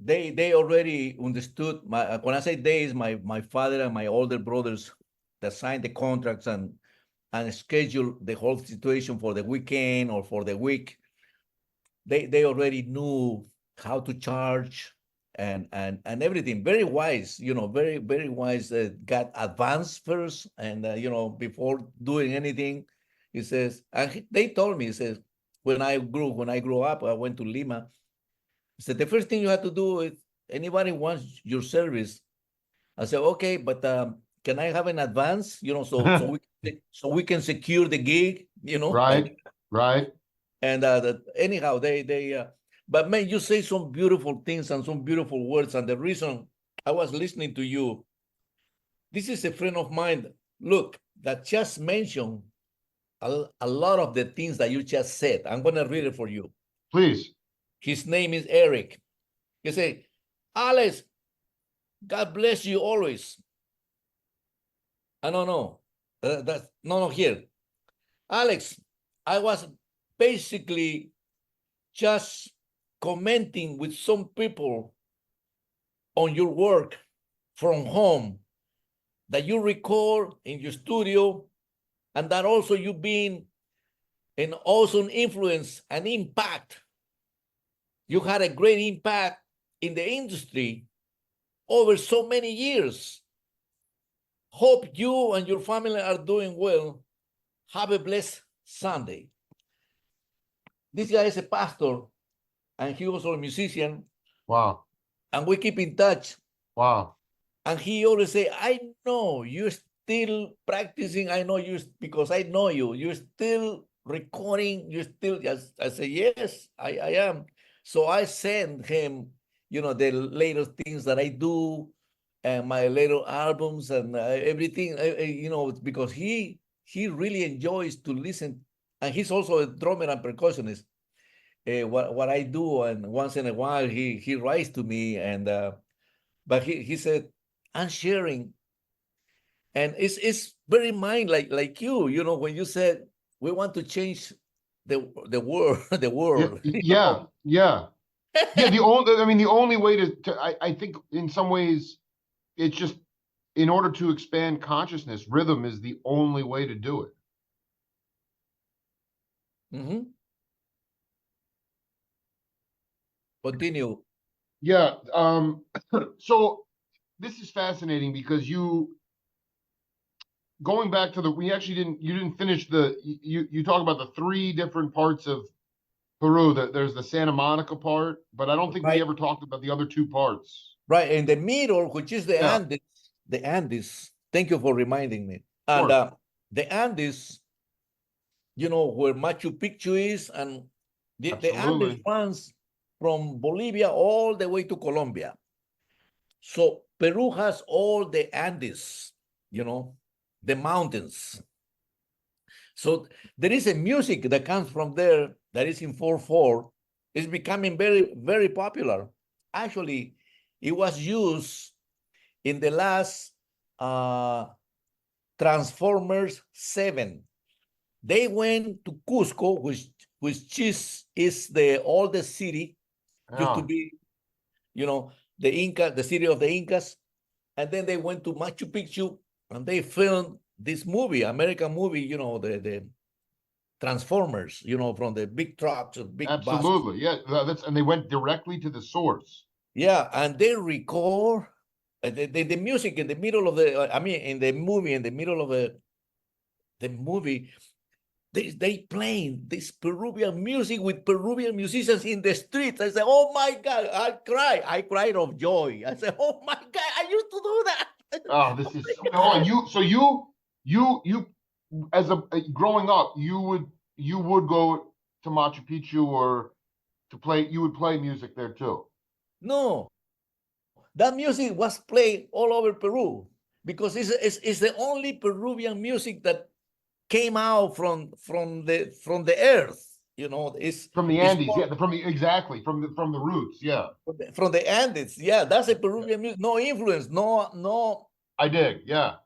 they already understood when I say they is my father and my older brothers that signed the contracts and schedule the whole situation for the weekend or for the week. They already knew how to charge and everything. Very wise, very very wise. Got advanced first, and before doing anything, he says. They told me, he says, when I grew up, I went to Lima. He said the first thing you have to do is anybody wants your service. I said okay, but can I have an advance? So we can secure the gig. Right, right. And anyhow, but man, you say some beautiful things and some beautiful words. And the reason I was listening to you, this is a friend of mine. Look, that just mentioned a lot of the things that you just said. I'm gonna read it for you. Please. His name is Eric. He said, Alex, God bless you always. I don't know. That's no here. Alex, I was basically just commenting with some people on your work from home that you record in your studio, and that also you being an awesome influence and impact. You had a great impact in the industry over so many years. Hope you and your family are doing well. Have a blessed Sunday. This guy is a pastor, and he was also a musician, Wow. and we keep in touch. Wow. And he always say, I know you're still practicing. I know you because I know you. You're still recording. You're still, yes. I say, yes, I am. So I send him, the latest things that I do and my later albums and everything, because he really enjoys to listen. And he's also a drummer and percussionist. What I do, and once in a while he writes to me, and but he said, I'm sharing And it's very mind like you know, when you said we want to change the world, the Yeah, world, you yeah, know. yeah. Yeah, the only way I think in some ways it's just in order to expand consciousness, rhythm is the only way to do it. Mhm. Continue. Yeah. So this is fascinating because going back to we actually you didn't finish you talk about the three different parts of Peru. That there's the Santa Monica part, but I don't think we Right, ever talked about the other two parts. right. In the middle, which is the Yeah, Andes, the Andes. Thank you for reminding me. of And course. the Andes, you know, where Machu Picchu is, and the Andes Absolutely. runs from Bolivia all the way to Colombia. So Peru has all the Andes, you know, the mountains. So there is a music that comes from there that is in 4/4. It's becoming very, very popular. Actually, it was used in the last uh, Transformers 7. They went to Cusco, which is the oldest city, used to Yeah, be, you know, the city of the Incas. And then they went to Machu Picchu and they filmed this movie, American movie, you know, the Transformers, you know, from the big trucks and big buses. absolutely. Yeah, that's and they went directly to the source. Yeah, and they record the music in the middle of I mean, in the movie, in the middle of the movie, they playing this Peruvian music with Peruvian musicians in the streets. I said, "Oh my God!" I cried of joy. I said, "Oh my God! I used to do that." Oh, Oh this is my oh God. you as a growing up, you would go to Machu Picchu or to play you would play music there too. No, that music was played all over Peru because it's the only Peruvian music that came out from the earth. You know, From the it's Andes, yeah, exactly from the roots, yeah. from the Andes. Yeah, that's a Peruvian music. No influence, I dig, yeah.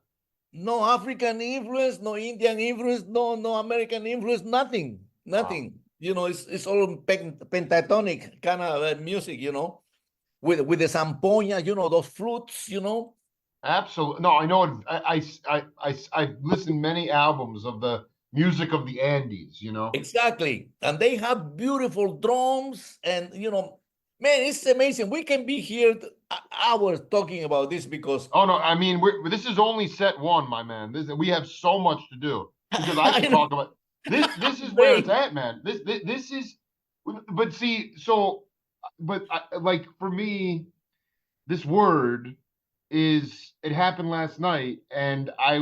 no African influence, no Indian influence, no American influence, nothing, Wow. nothing. You know, it's all pentatonic kind of music. You know, with the zampoña, you know, those flutes. You know, Absolutely. No, I know it. I listened many albums of the music of the Andes, you know. exactly. And they have beautiful drums, and you know, man, it's amazing. We can be here hours talking about this because Oh no, I mean this is only set one, my man. We have so much to do because I I could know, talk about this is where it's great. at, man. This is but see, so but like for me, this word is it happened last night and I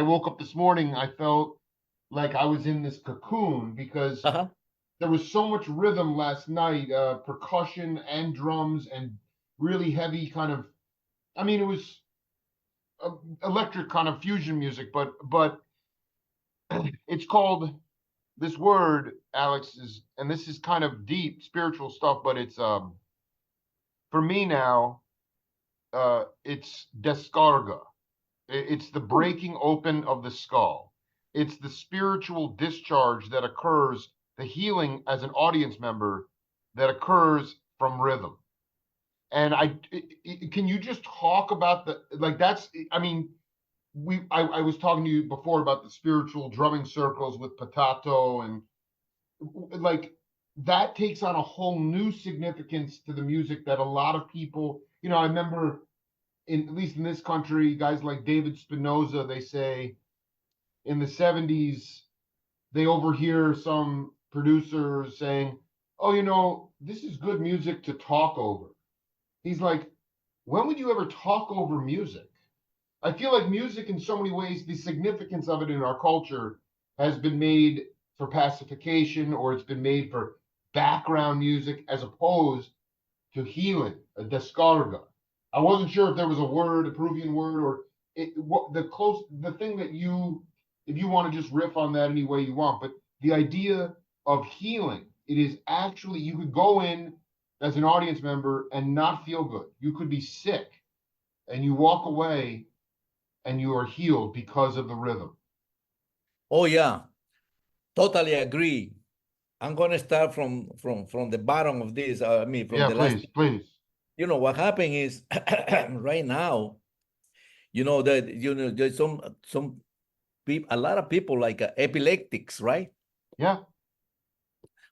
woke up this morning, I felt like I was in this cocoon because Uh-huh. there was so much rhythm last night, percussion and drums and really heavy kind of. I mean, it was electric kind of fusion music, but it's called this word, Alex is, and this is kind of deep spiritual stuff, but it's for me now, it's descarga. It's the breaking open of the skull. It's the spiritual discharge that occurs, the healing as an audience member that occurs from rhythm. And can you just talk about the like that's I mean I was talking to you before about the spiritual drumming circles with Potato and like that takes on a whole new significance to the music that a lot of people, I remember in at least in this country, guys like David Spinoza, they say in the 70s, they overhear some producers saying, "Oh, this is good music to talk over." He's like, "When would you ever talk over music?" I feel like music, in so many ways, the significance of it in our culture has been made for pacification or it's been made for background music as opposed to healing, a descarga. I wasn't sure if there was a word, a Peruvian word, or the thing that if you want to just riff on that any way you want, but the idea of healing, it is actually, you could go in as an audience member and not feel good. You could be sick and you walk away and you are healed because of the rhythm. Oh yeah, totally agree. I'm gonna start from the bottom of this. I mean, from Yeah, the last. please, please. You know what happened is right now. You know that there's some people, a lot of people like epileptics, right? Yeah.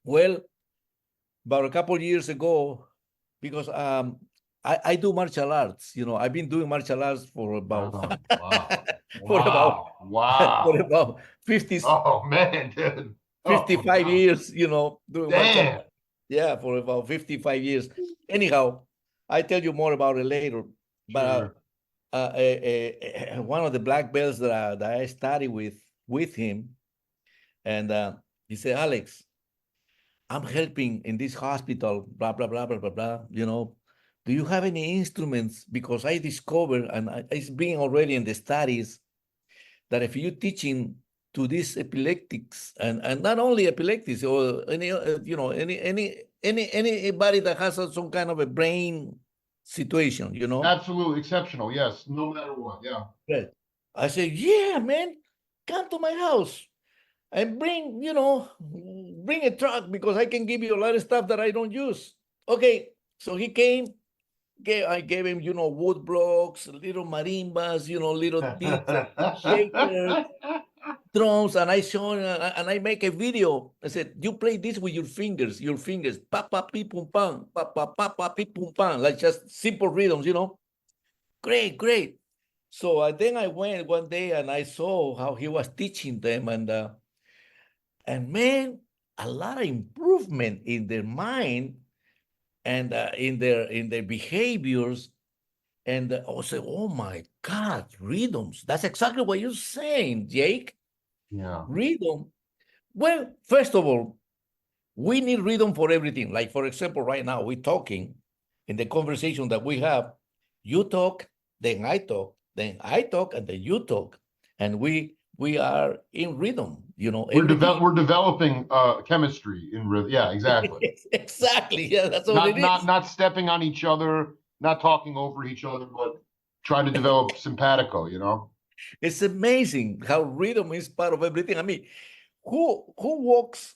Well, about a couple of years ago, because I do martial arts. You know, I've been doing martial arts for about Wow, wow, for about wow, for wow. about 50, Oh man, dude. Oh 55 wow. years, you know, doing martial Damn. arts. Yeah, for about 55 years. Anyhow, I tell you more about it later. But Sure. one of the black belts that I studied with him, and he said, Alex, I'm helping in this hospital, blah, blah, blah, blah, blah, blah. You know, do you have any instruments? Because I discovered, and it's been already in the studies, that if you're teaching to these epileptics, and not only epileptics, or any, you know, anybody that has some kind of a brain situation, you know. Absolutely exceptional. Yes, no matter what. Yeah. Right. I said, yeah, man, come to my house and bring, you know, bring a truck because I can give you a lot of stuff that I don't use. Okay. So he came, I gave him, you know, wood blocks, little marimbas, you know, little this, little shakers, drums, and I show him, and I make a video. I said, you play this with your fingers, pa pa pi pum pam, pa pi pum pam, like just simple rhythms, you know. Great, great. So then I went one day and I saw how he was teaching them, and man, a lot of improvement in their mind and in their behaviors. And I was like, oh my God, rhythms. That's exactly what you're saying, Jake. Yeah. Rhythm. Well, first of all, we need rhythm for everything. Like, for example, right now, we're talking in the conversation that we have. You talk, then I talk, and then you talk. And we are in rhythm, you know, everything. We're developing chemistry in rhythm. Yeah, exactly. Exactly. Yeah, that's all Not it not is. not stepping on each other, not talking over each other, but try to develop simpatico, you know? It's amazing how rhythm is part of everything. I mean, who walks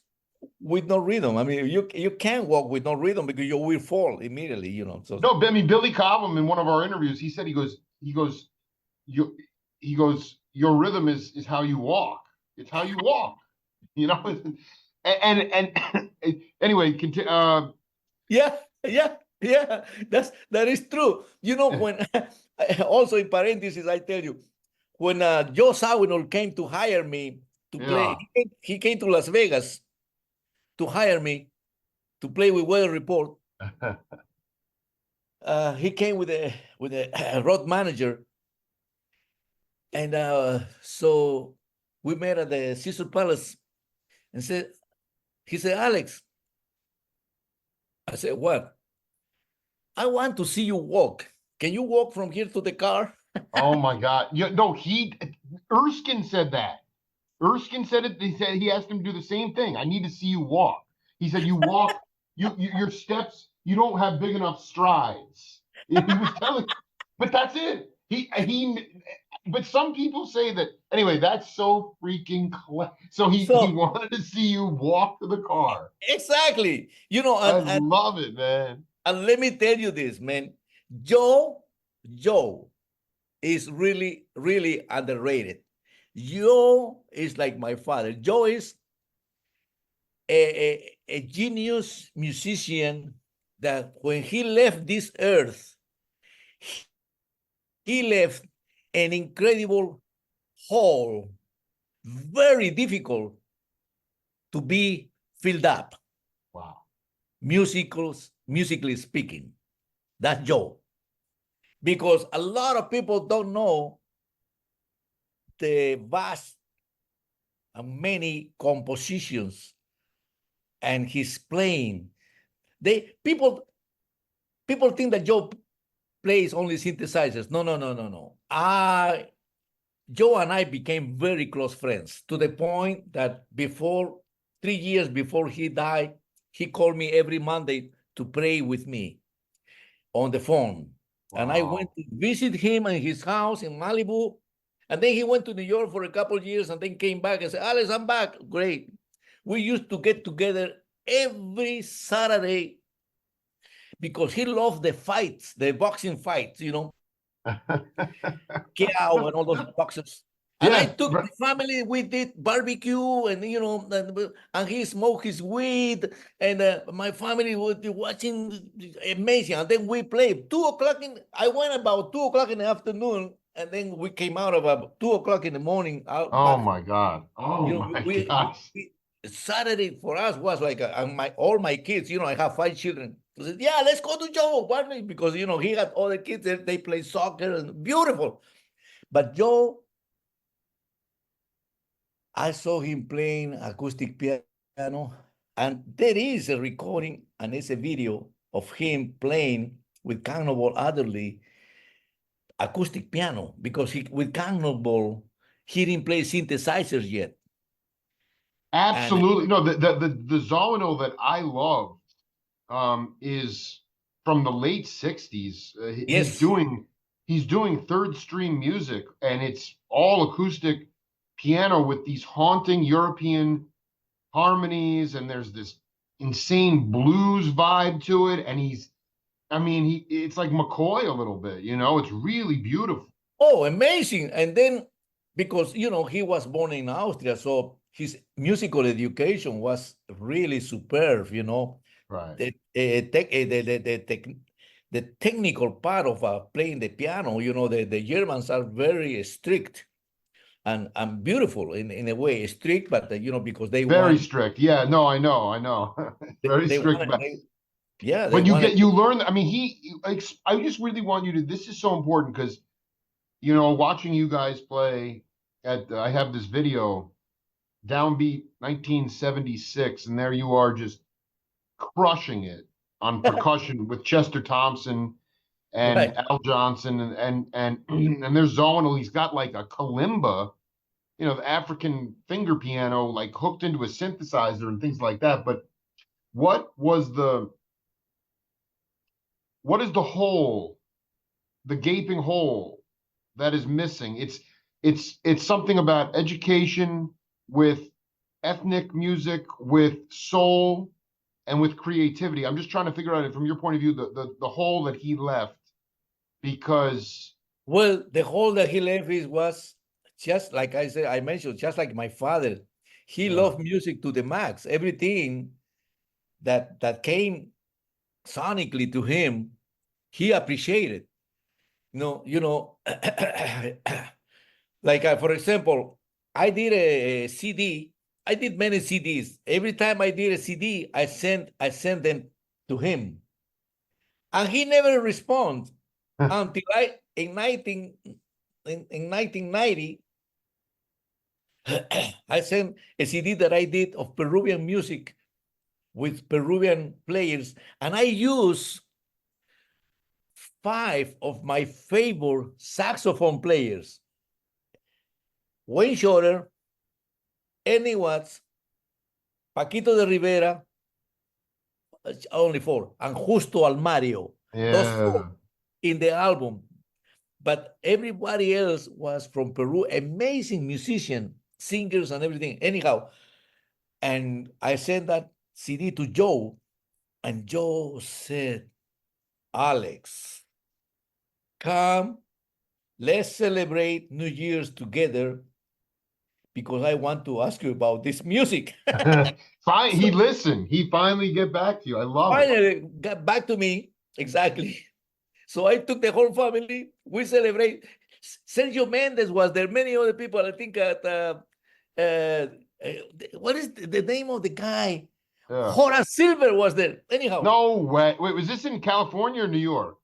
with no rhythm? I mean, you can't walk with no rhythm because you will fall immediately, you know. So No, I mean Billy Cobham in one of our interviews, he said you your rhythm is how you walk. It's how you walk, you know? And anyway, yeah, yeah, that is true. You know, when also in parentheses, I tell you, when Joe Zawinul came to hire me to play, yeah. he came to Las Vegas to hire me to play with Weather Report. He came with a road manager, and so we met at the Caesar Palace, and he said, Alex, I said, what? I want to see you walk. Can you walk from here to the car? Oh my God. No, Erskine said that. Erskine said it. He said he asked him to do the same thing. I need to see you walk. He said you walk, your steps, you don't have big enough strides. He was telling, but that's it. But some people say that anyway. That's so freaking clever. So he So wanted to see you walk to the car. exactly, you know, I love it, man. and let me tell you this, man. Joe is really, really underrated. Joe is like my father. Joe is a genius musician that when he left this earth, he left an incredible hole, very difficult to be filled up, Wow. musically speaking. That's Joe. Because a lot of people don't know the vast and many compositions and his playing. They people think that Joe plays only synthesizers. No, no, no, no, no. Joe and I became very close friends to the point that before 3 years before he died, he called me every Monday to pray with me on the phone. And I went Wow. to visit him in his house in Malibu. And then he went to New York for a couple of years and then came back and said, Alex, I'm back. Great. We used to get together every Saturday because he loved the fights, the boxing fights, Kiao and all those boxers. And I Yeah, took the family, we did barbecue and he smoked his weed and my family would be watching amazing. And then we played I went about 2 o'clock in the afternoon and then we came out about 2 o'clock in the morning out oh back. my God. Oh my gosh. Saturday for us was like and all my kids, I have 5 children. I said, yeah, let's go to Joe. Why not? Because, he had other kids, they play soccer and beautiful. But Joe, I saw him playing acoustic piano, and there is a recording and it's a video of him playing with Cannonball Adderley acoustic piano because with Cannonball, he didn't play synthesizers yet. Absolutely. No, the Zawinul that I love is from the late 60s. Yes. He's doing third stream music, and it's all acoustic piano with these haunting European harmonies, and there's this insane blues vibe to it. And it's like McCoy a little bit, it's really beautiful. Oh, amazing. And then because, he was born in Austria, so his musical education was really superb, Right. The technical part of playing the piano, the Germans are very strict and beautiful in a way, strict, but because they Very want strict. Yeah, no, I know. Very they strict. want yeah, they But wanted you learn. I mean, I just really want you to. This is so important because watching you guys play I have this video, Downbeat 1976, and there you are just crushing it on percussion with Chester Thompson and right. Al Johnson and there's Zawinul. He's got like a kalimba, the African finger piano, like hooked into a synthesizer and things like that. But what is the hole, the gaping hole that is missing? It's something about education with ethnic music, with soul, and with creativity. I'm just trying to figure out it from your point of view, the hole that he left, because Well, the hole that he left was just like I mentioned, just like my father. He loved music to the max. Everything that came sonically to him, he appreciated. Like for example, I did a CD. I did many CDs. Every time I did a CD, I sent them to him, and he never responds until in 1990 I sent a CD that I did of Peruvian music with Peruvian players, and I use 5 of my favorite saxophone players: Wayne Shorter, Ernie Watts, Paquito de Rivera, only 4, and Justo Almario. Those 4 in the album. But everybody else was from Peru, amazing musician, singers and everything. Anyhow, and I sent that CD to Joe, and Joe said, Alex, come, let's celebrate New Year's together because I want to ask you about this music. Fine, he listened. He finally get back to you. I love it. Finally got back to me, exactly. So I took the whole family. We celebrate. Sergio Mendes was there. Many other people. I think what is the name of the guy? Yeah. Horace Silver was there. Anyhow. No way. Wait, was this in California or New York?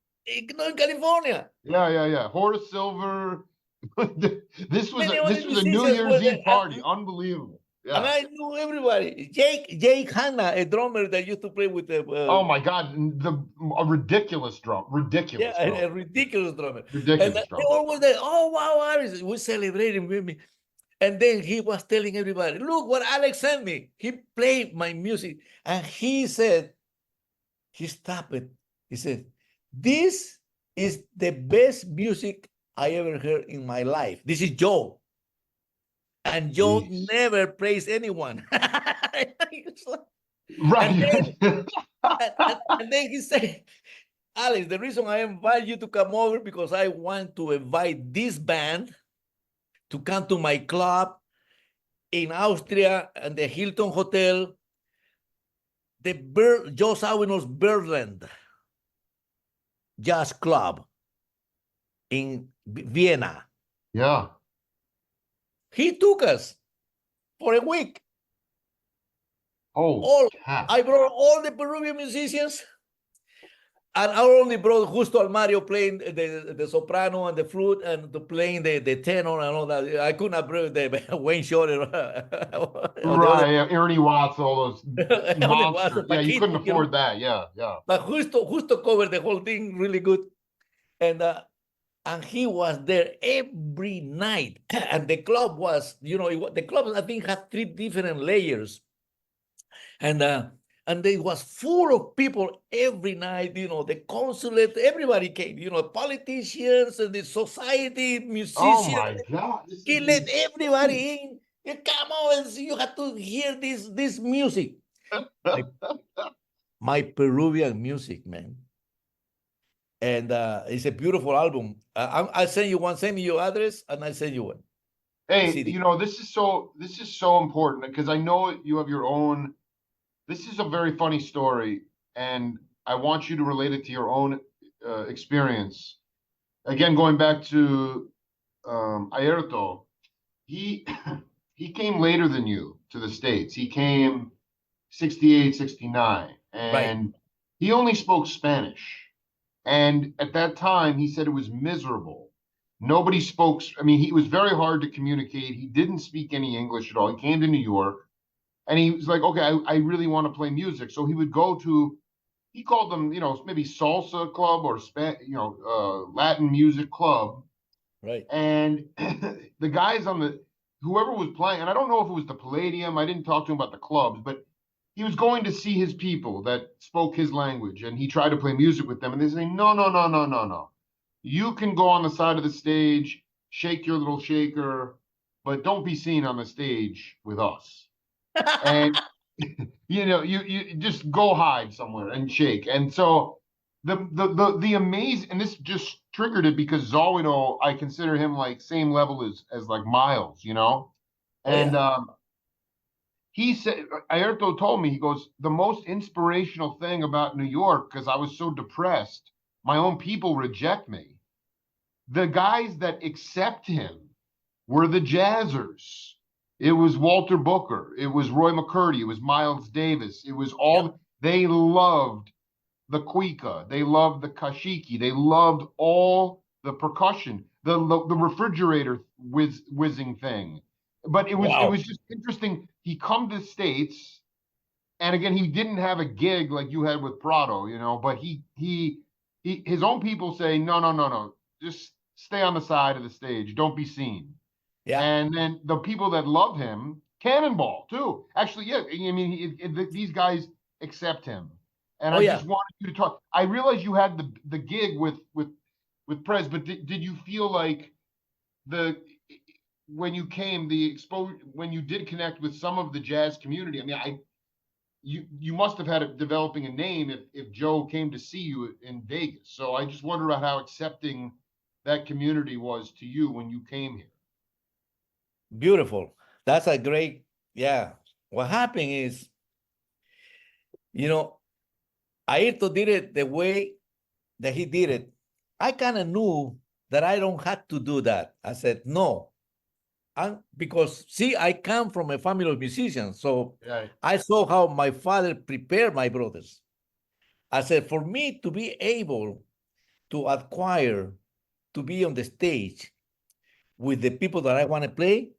No, in California. Yeah. Horace Silver. This was a New musicians were Year's there. Eve party. Unbelievable. And Yeah. I knew everybody. Jake Hanna, a drummer that used to play with the. Oh my God, a ridiculous drum. Ridiculous. Yeah, drum. a ridiculous drummer. And Ridiculous they drum. always there. Oh wow, Alex, we're celebrating with me. And then he was telling everybody, look what Alex sent me. He played my music. And he said, he stopped it. He said, this is the best music I ever heard in my life. This is Joe. And Joe Jeez. never praised anyone. Right. And then, and then he said, Alex, the reason I invite you to come over because I want to invite this band to come to my club in Austria and the Hilton Hotel, the Joe Zawinul's Berland Jazz Club in Vienna. Yeah. He took us for a week. Oh, I brought all the Peruvian musicians, and I only brought Justo Almario playing the soprano and the flute and playing the tenor and all that. I couldn't bring the Wayne Shorter. right. Yeah. Ernie Watts, all those monsters. Yeah, you couldn't Paquito, afford that. Yeah, yeah. But Justo covered the whole thing really good. And he was there every night. And the club was, the club, I think, had 3 different layers. And it was full of people every night, the consulate, everybody came, politicians and the society, musicians. Oh my God. He let everybody in. You come over, you have to hear this music. My Peruvian music, man. And it's a beautiful album. I'll send you one. Send me your address, and I'll send you one. Hey, CD. this is so important because I know you have your own. This is a very funny story, and I want you to relate it to your own experience. Again, going back to Ayrton, he he came later than you to the States. He came 68, 69, and Right. he only spoke Spanish. And at that time, he said it was miserable. Nobody spoke. I mean, it was very hard to communicate. He didn't speak any English at all. He came to New York, and he was like, okay, I really want to play music. So he would go to, he called them, maybe salsa club or Latin music club. Right. And the guys whoever was playing, and I don't know if it was the Palladium. I didn't talk to him about the clubs, but he was going to see his people that spoke his language, and he tried to play music with them. And they say, no, no, no, no, no, no. You can go on the side of the stage, shake your little shaker, but don't be seen on the stage with us. And you just go hide somewhere and shake. And so the amazing, and this just triggered it because Zawinul, I consider him like same level as like Miles, and he said, Ayrton told me, he goes, the most inspirational thing about New York, because I was so depressed, my own people reject me. The guys that accept him were the jazzers. It was Walter Booker. It was Roy McCurdy. It was Miles Davis. It was all, they loved the cuica. They loved the kashiki. They loved all the percussion, the refrigerator whizzing thing. But it was just interesting. He come to the States, and again, he didn't have a gig like you had with Prado, but his own people say, no, no, no, no, just stay on the side of the stage. Don't be seen. Yeah. And then the people that love him, Cannonball too. Actually, yeah. I mean, these guys accept him. And I just wanted you to talk. I realized you had the gig with Perez, but did you feel like when you came, the exposure, when you did connect with some of the jazz community? I mean, you must have had developing a name if Joe came to see you in Vegas. So I just wonder about how accepting that community was to you when you came here. Beautiful. That's a great, yeah. What happened is, Ayrton did it the way that he did it. I kind of knew that I don't have to do that. I said, no. Because, see, I come from a family of musicians. So I saw how my father prepared my brothers. I said, for me to be able to acquire, to be on the stage with the people that I want to play,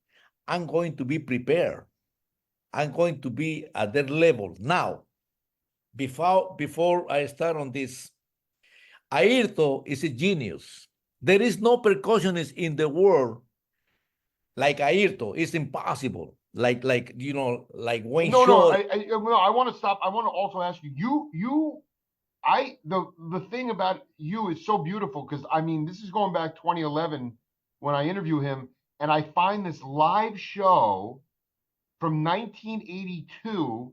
I'm going to be prepared. I'm going to be at their level. Now, before I start on this, Ayrton is a genius. There is no percussionist in the world like Ayrton. It's impossible. Like Wayne No, Shorter. I want to stop. I want to also ask you, the thing about you is so beautiful because I mean this is going back 2011 when I interview him, and I find this live show from 1982,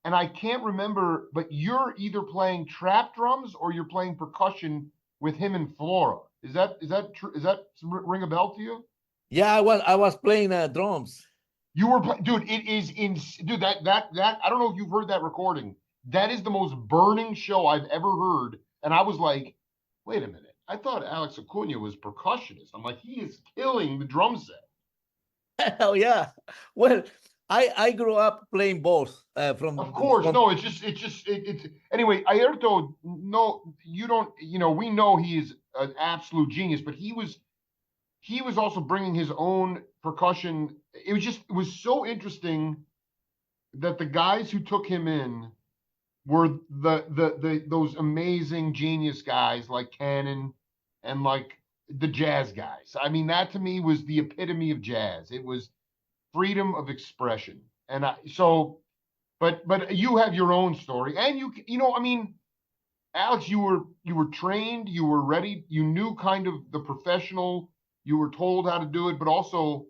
and I can't remember, but you're either playing trap drums or you're playing percussion with him in Flora. Is that true? Is that ring a bell to you? Yeah, I was playing drums. You were, dude. It is in, dude. That I don't know if you've heard that recording. That is the most burning show I've ever heard. And I was like, wait a minute. I thought Alex Acuna was percussionist. I'm like, he is killing the drum set. Hell yeah. Well, I grew up playing both Of course, from no. It's anyway. Ayrton, no, you don't. You know, we know he is an absolute genius, but he was also bringing his own percussion. It was so interesting that the guys who took him in were the those amazing genius guys like Cannon and like the jazz guys. I mean, that to me was the epitome of jazz. It was freedom of expression. And but you have your own story, and I mean, Alex, you were trained, you were ready, you knew kind of the professional, you were told how to do it, but also,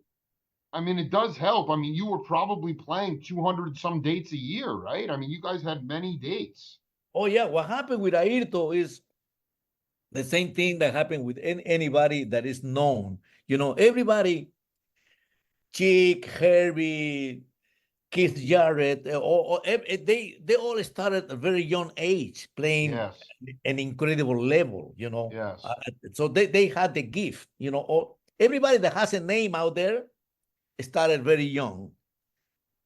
I mean, it does help. I mean, you were probably playing 200 some dates a year, right? I mean, you guys had many dates. Oh yeah, what happened with Ayrton is the same thing that happened with anybody that is known. Everybody, Chick, Herbie, Keith Jarrett, they all started at a very young age playing Yes. an incredible level. Yes. So they had the gift. Everybody that has a name out there started very young.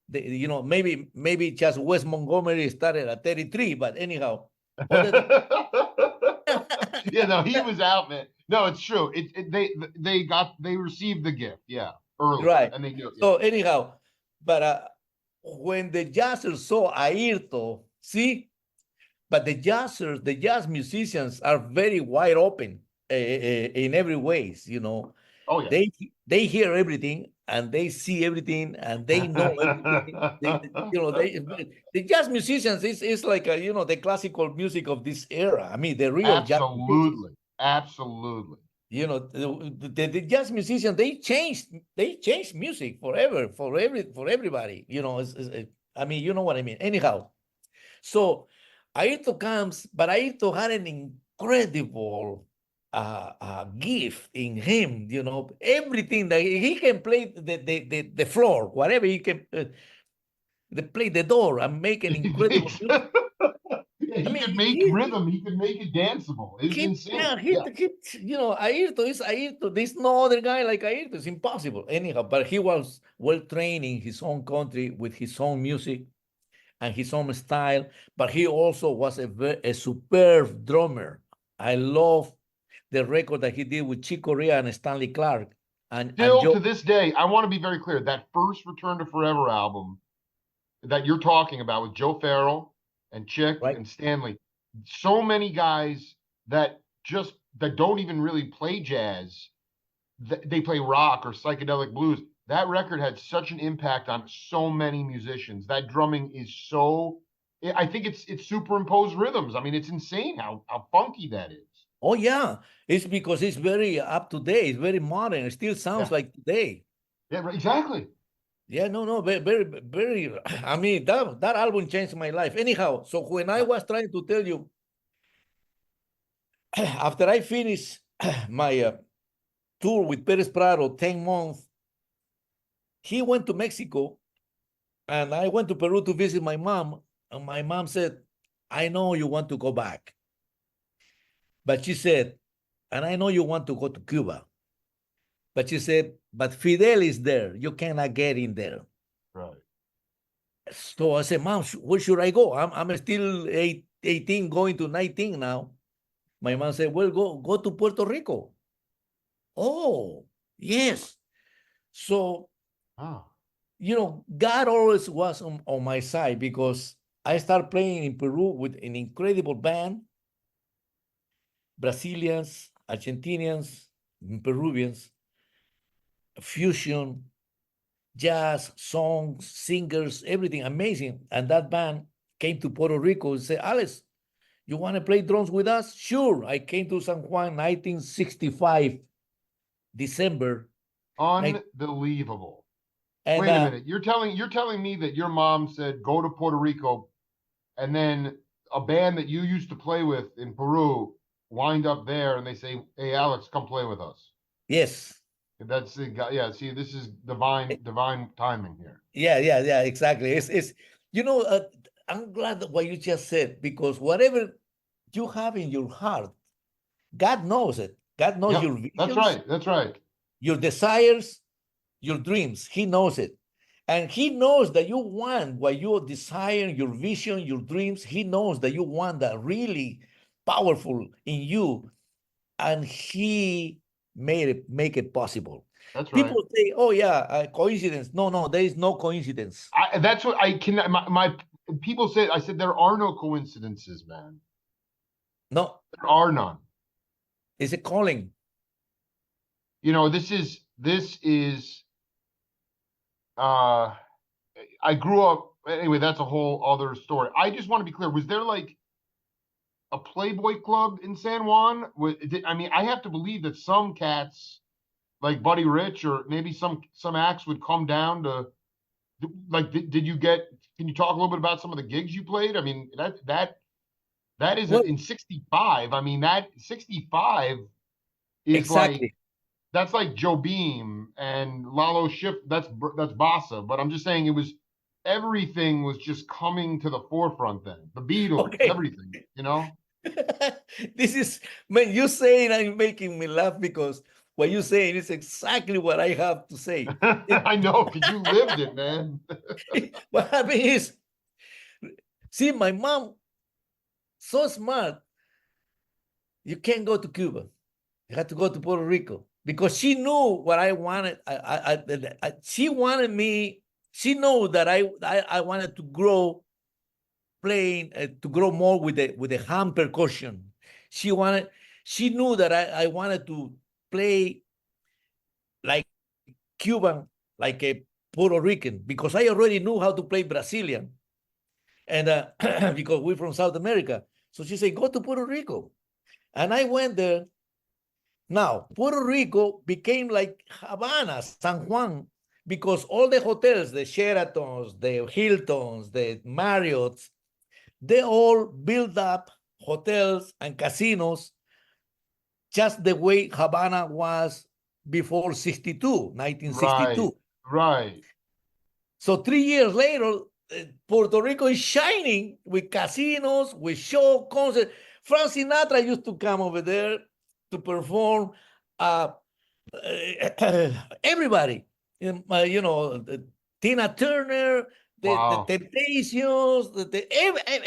Maybe just Wes Montgomery started at 33, but anyhow, other than Yeah, no, he was out, man. No, it's true. They received the gift, yeah, early, right. and they knew, yeah. So anyhow, but when the jazzers saw Ayrton, see, but the jazzers, the jazz musicians are very wide open in every ways. Oh yeah. They hear everything and they see everything and they know everything. The jazz musicians is like the classical music of this era. I mean, the real jazz musicians. Absolutely, absolutely. The jazz musicians they changed music forever for everybody. I mean, you know what I mean. Anyhow, so Ayrton comes, but Ayrton had an incredible gift in him. Everything that he can play the floor, whatever he can play the door and make an incredible music. Yeah, I he mean, could make rhythm. He could make it danceable. It's insane. yeah, Yeah. Ayrton is Ayrton. There's no other guy like Ayrton. It's impossible. Anyhow, but he was well trained in his own country with his own music and his own style, but he also was a superb drummer. I love the record that he did with Chick Corea and Stanley Clark and Still Joe. to this day, I want to be very clear. That first Return to Forever album that you're talking about with Joe Farrell and Chick Right? and Stanley, so many guys that don't even really play jazz, they play rock or psychedelic blues. That record had such an impact on so many musicians. That drumming is so, I think it's superimposed rhythms. I mean, it's insane how funky that is. Oh yeah, it's because it's very up to date. It's very modern. It still sounds Yeah. like today. Yeah, right, exactly. Yeah, no, very, very, very. I mean, that album changed my life. Anyhow, so when I Yeah. was trying to tell you, after I finished my tour with Perez Prado, 10 months, he went to Mexico and I went to Peru to visit my mom. And my mom said, I know you want to go back. But she said, and I know you want to go to Cuba. But she said, but Fidel is there. You cannot get in there. Right. So I said, Mom, where should I go? I'm still 18, going to 19 now. My mom said, well, go to Puerto Rico. Oh, yes. So, Oh. God always was on my side because I started playing in Peru with an incredible band, Brazilians, Argentinians, Peruvians, fusion, jazz, songs, singers, everything amazing. And that band came to Puerto Rico and said, Alex, You want to play drums with us? Sure. I came to San Juan 1965, December. Unbelievable. And Wait a minute. You're telling me that your mom said go to Puerto Rico, and then a band that you used to play with in Peru wind up there, and they say, "Hey, Alex, come play with us." yes. That's the guy. Yeah. See, this is divine timing here. Yeah, exactly. It's I'm glad that what you just said, because whatever you have in your heart, God knows it. God knows Yep. your That's visions, right. That's right. your desires, your dreams. He knows it. And he knows that you want what you desire, your vision, your dreams. He knows that you want that really powerful in you. And he make it possible. That's right. People say, oh yeah, coincidence. No, there is no coincidence. That's what I can. My people said. I said there are no coincidences, man. No, There are none. it's a calling. This is. I grew up anyway. That's a whole other story. I just want to be clear. Was there like a Playboy club in San Juan? I mean, I have to believe that some cats like Buddy Rich or maybe some acts would come down to like. Did you get? Can you talk a little bit about some of the gigs you played? I mean, that is Well, in 65. I mean, that 65 is like exactly. that's like Joe Beam and Lalo Schiff. That's Bossa. But I'm just saying everything was just coming to the forefront then. The Beatles, Okay. everything, you know? This is, man, you saying and making me laugh, because what you're saying is exactly what I have to say. I know, because you lived it, man. What happened is, see, my mom, so smart, you can't go to Cuba. You had to go to Puerto Rico, because she knew what I wanted. She wanted me. She knew that I wanted to grow playing, to grow more with the hand percussion. She wanted. She knew that I wanted to play like Cuban, like a Puerto Rican, because I already knew how to play Brazilian, and because we're from South America. So she said, "Go to Puerto Rico," and I went there. Now, Puerto Rico became like Havana, San Juan, because all the hotels, the Sheratons, the Hiltons, the Marriotts, they all built up hotels and casinos just the way Havana was before 62, Right, 1962. right. So 3 years later, Puerto Rico is shining with casinos, with show, concerts. Frank Sinatra used to come over there to perform. Uh, Everybody, Tina Turner, the Wow. Temptations,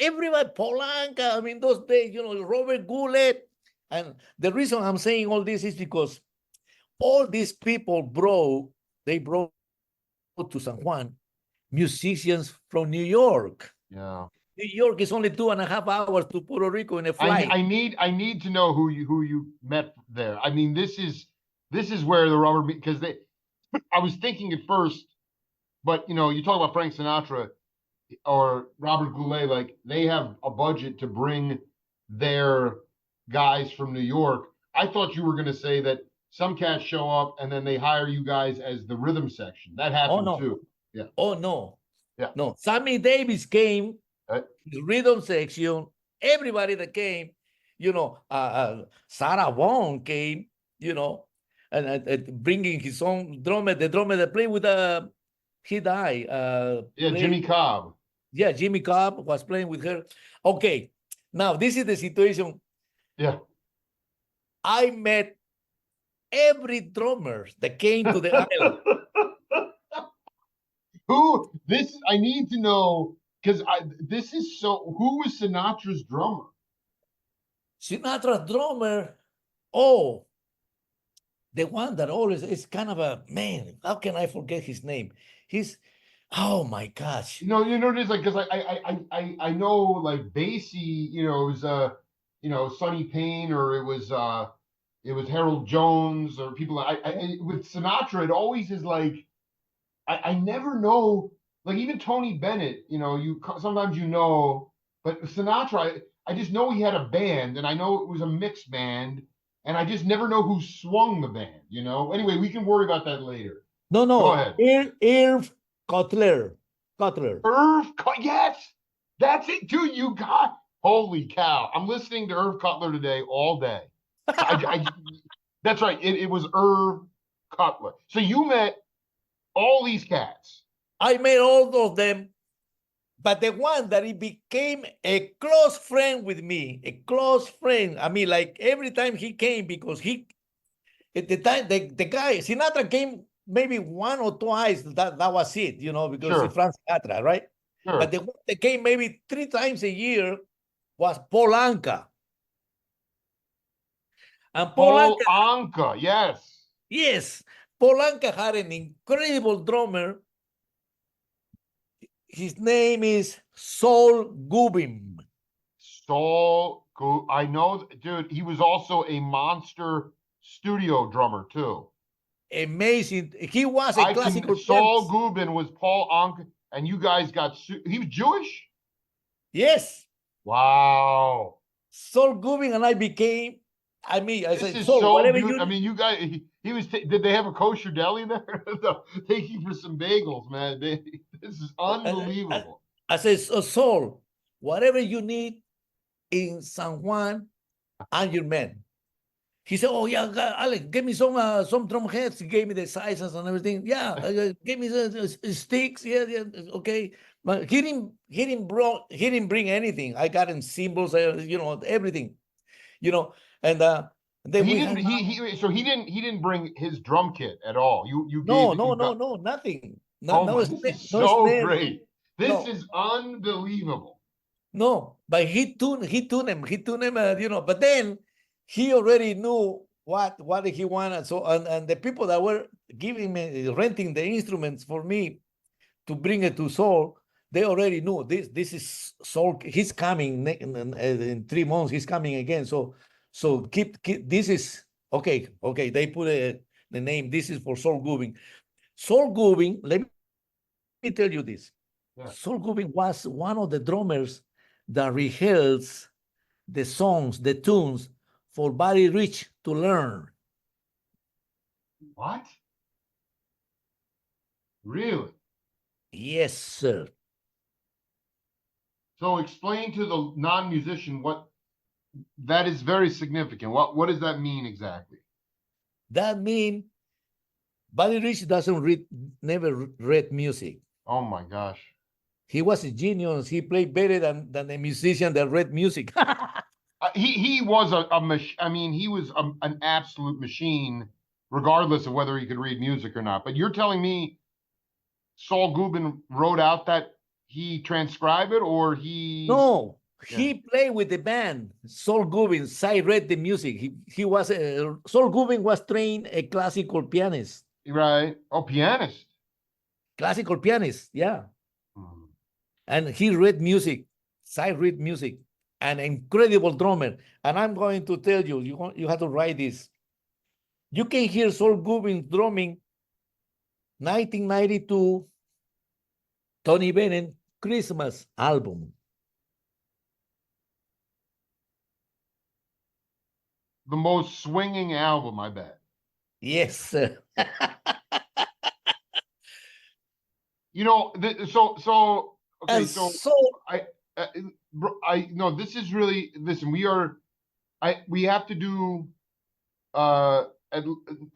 everybody, Polanca. I mean, those days, Robert Goulet. And the reason I'm saying all this is because all these people they brought to San Juan musicians from New York. Yeah. New York is only 2.5 hours to Puerto Rico in a I flight. I need I need to know who you met there. I mean, this is where the rubber because they I was thinking at first, but you talk about Frank Sinatra or Robert Goulet, like they have a budget to bring their guys from New York. I thought you were going to say that some cats show up and then they hire you guys as the rhythm section. That Oh, happened no. too. Yeah. Oh, no. Yeah. No. Sammy Davis came, Uh, the rhythm section, everybody that came, Sarah Vaughan came, and bringing his own drummer, the drummer that played with, he died. yeah, Jimmy Cobb. Yeah, Jimmy Cobb was playing with her. Okay, now this is the situation. Yeah. I met every drummer that came to the island. Who this I need to know because this is who was Sinatra's drummer? Sinatra's drummer, oh, the one that always is kind of a man. How can I forget his name? He's, oh my gosh. It is like because I know like Basie, it was Sonny Payne or it was Harold Jones or people with Sinatra. It always is like I never know, like even Tony Bennett. You sometimes but Sinatra. I just know he had a band, and I know it was a mixed band, and I just never know who swung the band, you know? Anyway, we can worry about that later. No, Go no, ahead. Irv Cutler. Cutler. Yes, that's it, dude. You got, holy cow. I'm listening to Irv Cutler today all day. That's right. It was Irv Cutler. So you met all these cats. I met all of them, but the one that he became a close friend with me, a close friend. I mean, like every time he came, because he at the time the guy Sinatra came maybe one or twice. That was it, you know, because he's Sure, Frank Sinatra, right? But sure. the one that came maybe 3 times a year was Paul Anka. And Paul Paul Anka, Anka, yes. yes, Paul Anka had an incredible drummer. His name is Saul Gubin. Saul, I know, dude, he was also a monster studio drummer too. Amazing. He was a classical Saul pianist. Gubin was Paul Anka, and you guys got, he was Jewish? Yes. Wow. Saul Gubin and I became, I mean, I This said, is Saul, so whatever beautiful. you I mean, you guys, he was, did they have a kosher deli there? No, thank you for some bagels, man. This is I, unbelievable. I said, so Saul, whatever you need in San Juan, I'm your man. He said, "Oh yeah, Alex, give me some drum heads." He gave me the sizes and everything. Yeah, give me the sticks. Yeah, yeah, okay. But he didn't bring anything. I got him cymbals, you know, everything, you know. And then He we didn't, hung out. so he didn't bring his drum kit at all. You No, gave, no, you no, got, no, nothing. No, oh no, my, this is no so snare. great. This No, is unbelievable. no, but he tuned him, you know. But then he already knew what he wanted. So and the people that were giving me renting the instruments for me to bring it to Saul, they already knew this is Saul. He's coming in 3 months. He's coming again. So keep this is okay. Okay, they put the name. This is for Saul Gubin. Saul Gubin. Let me tell you this. Yeah. Saul Gubin was one of the drummers that rehearsed the songs, the tunes for Buddy Rich to learn. What? Really? Yes, sir. So explain to the non-musician what that is very significant. What does that mean exactly? That means Buddy Rich doesn't read, never read music. Oh my gosh. He was a genius. He played better than a musician that read music. He was I mean, he was an absolute machine, regardless of whether he could read music or not. But you're telling me Saul Gubin wrote out that he transcribed it, or he? No, Yeah, he played with the band. Saul Gubin, I read the music. He was Saul Gubin was trained a right. Oh, pianist. classical pianist. Yeah, Hmm. and he read music. I read music. An incredible drummer. And I'm going to tell you, you have to write this. You can hear Saul Gubin drumming 1992 Tony Bennett Christmas album. The most swinging album, I bet. Yes, sir. You know, okay, And so so, I, uh, I no, this is really, listen. We have to do uh at,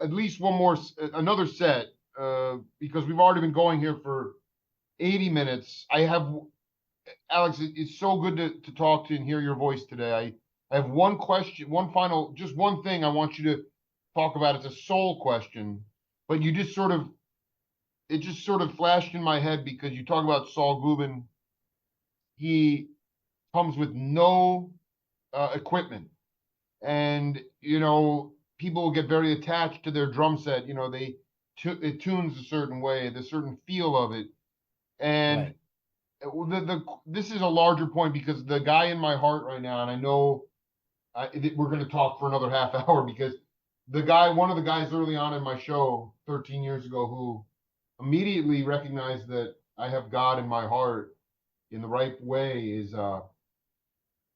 at least one more another set because we've already been going here for 80 minutes. I have, Alex, it's so good to talk to you and hear your voice today. I have one question, one final, just one thing I want you to talk about. It's a soul question, but you just sort of, it just sort of flashed in my head because you talk about Saul Gubin. He comes with no equipment, and you know people get very attached to their drum set. You know, it tunes a certain way, the certain feel of it, and right. this is a larger point because the guy in my heart right now, and I know we're going to talk for another half hour because one of the guys early on in my show 13 years ago who immediately recognized that I have God in my heart in the right way is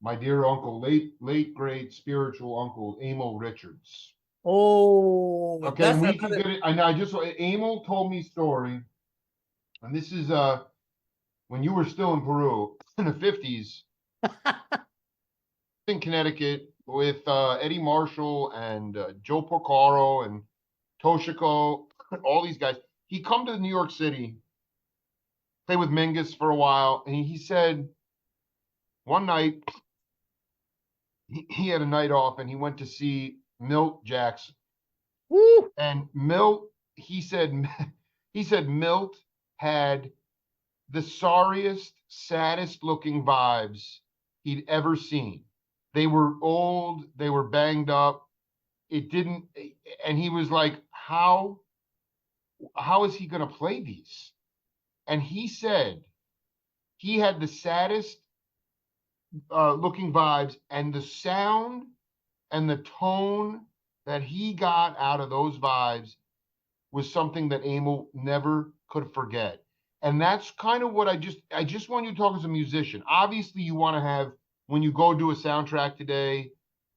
my dear uncle, late great spiritual uncle, Emil Richards. Oh, Okay, and that's we can another. get it. I just Emil told me a story, and this is when you were still in Peru in the 50s in Connecticut with Eddie Marshall and Joe Porcaro and Toshiko, all these guys. He come to New York City, play with Mingus for a while, and he said one night he had a night off and he went to see Milt Jackson. Woo! And Milt, he said, he said Milt had the sorriest, saddest looking vibes he'd ever seen. They were old, they were banged up. It didn't, and he was like, how is he going to play these? And he said he had the saddest looking vibes, and the sound and the tone that he got out of those vibes was something that Emil never could forget. And that's kind of what I just want you to talk as a musician. Obviously, you want to have, when you go do a soundtrack today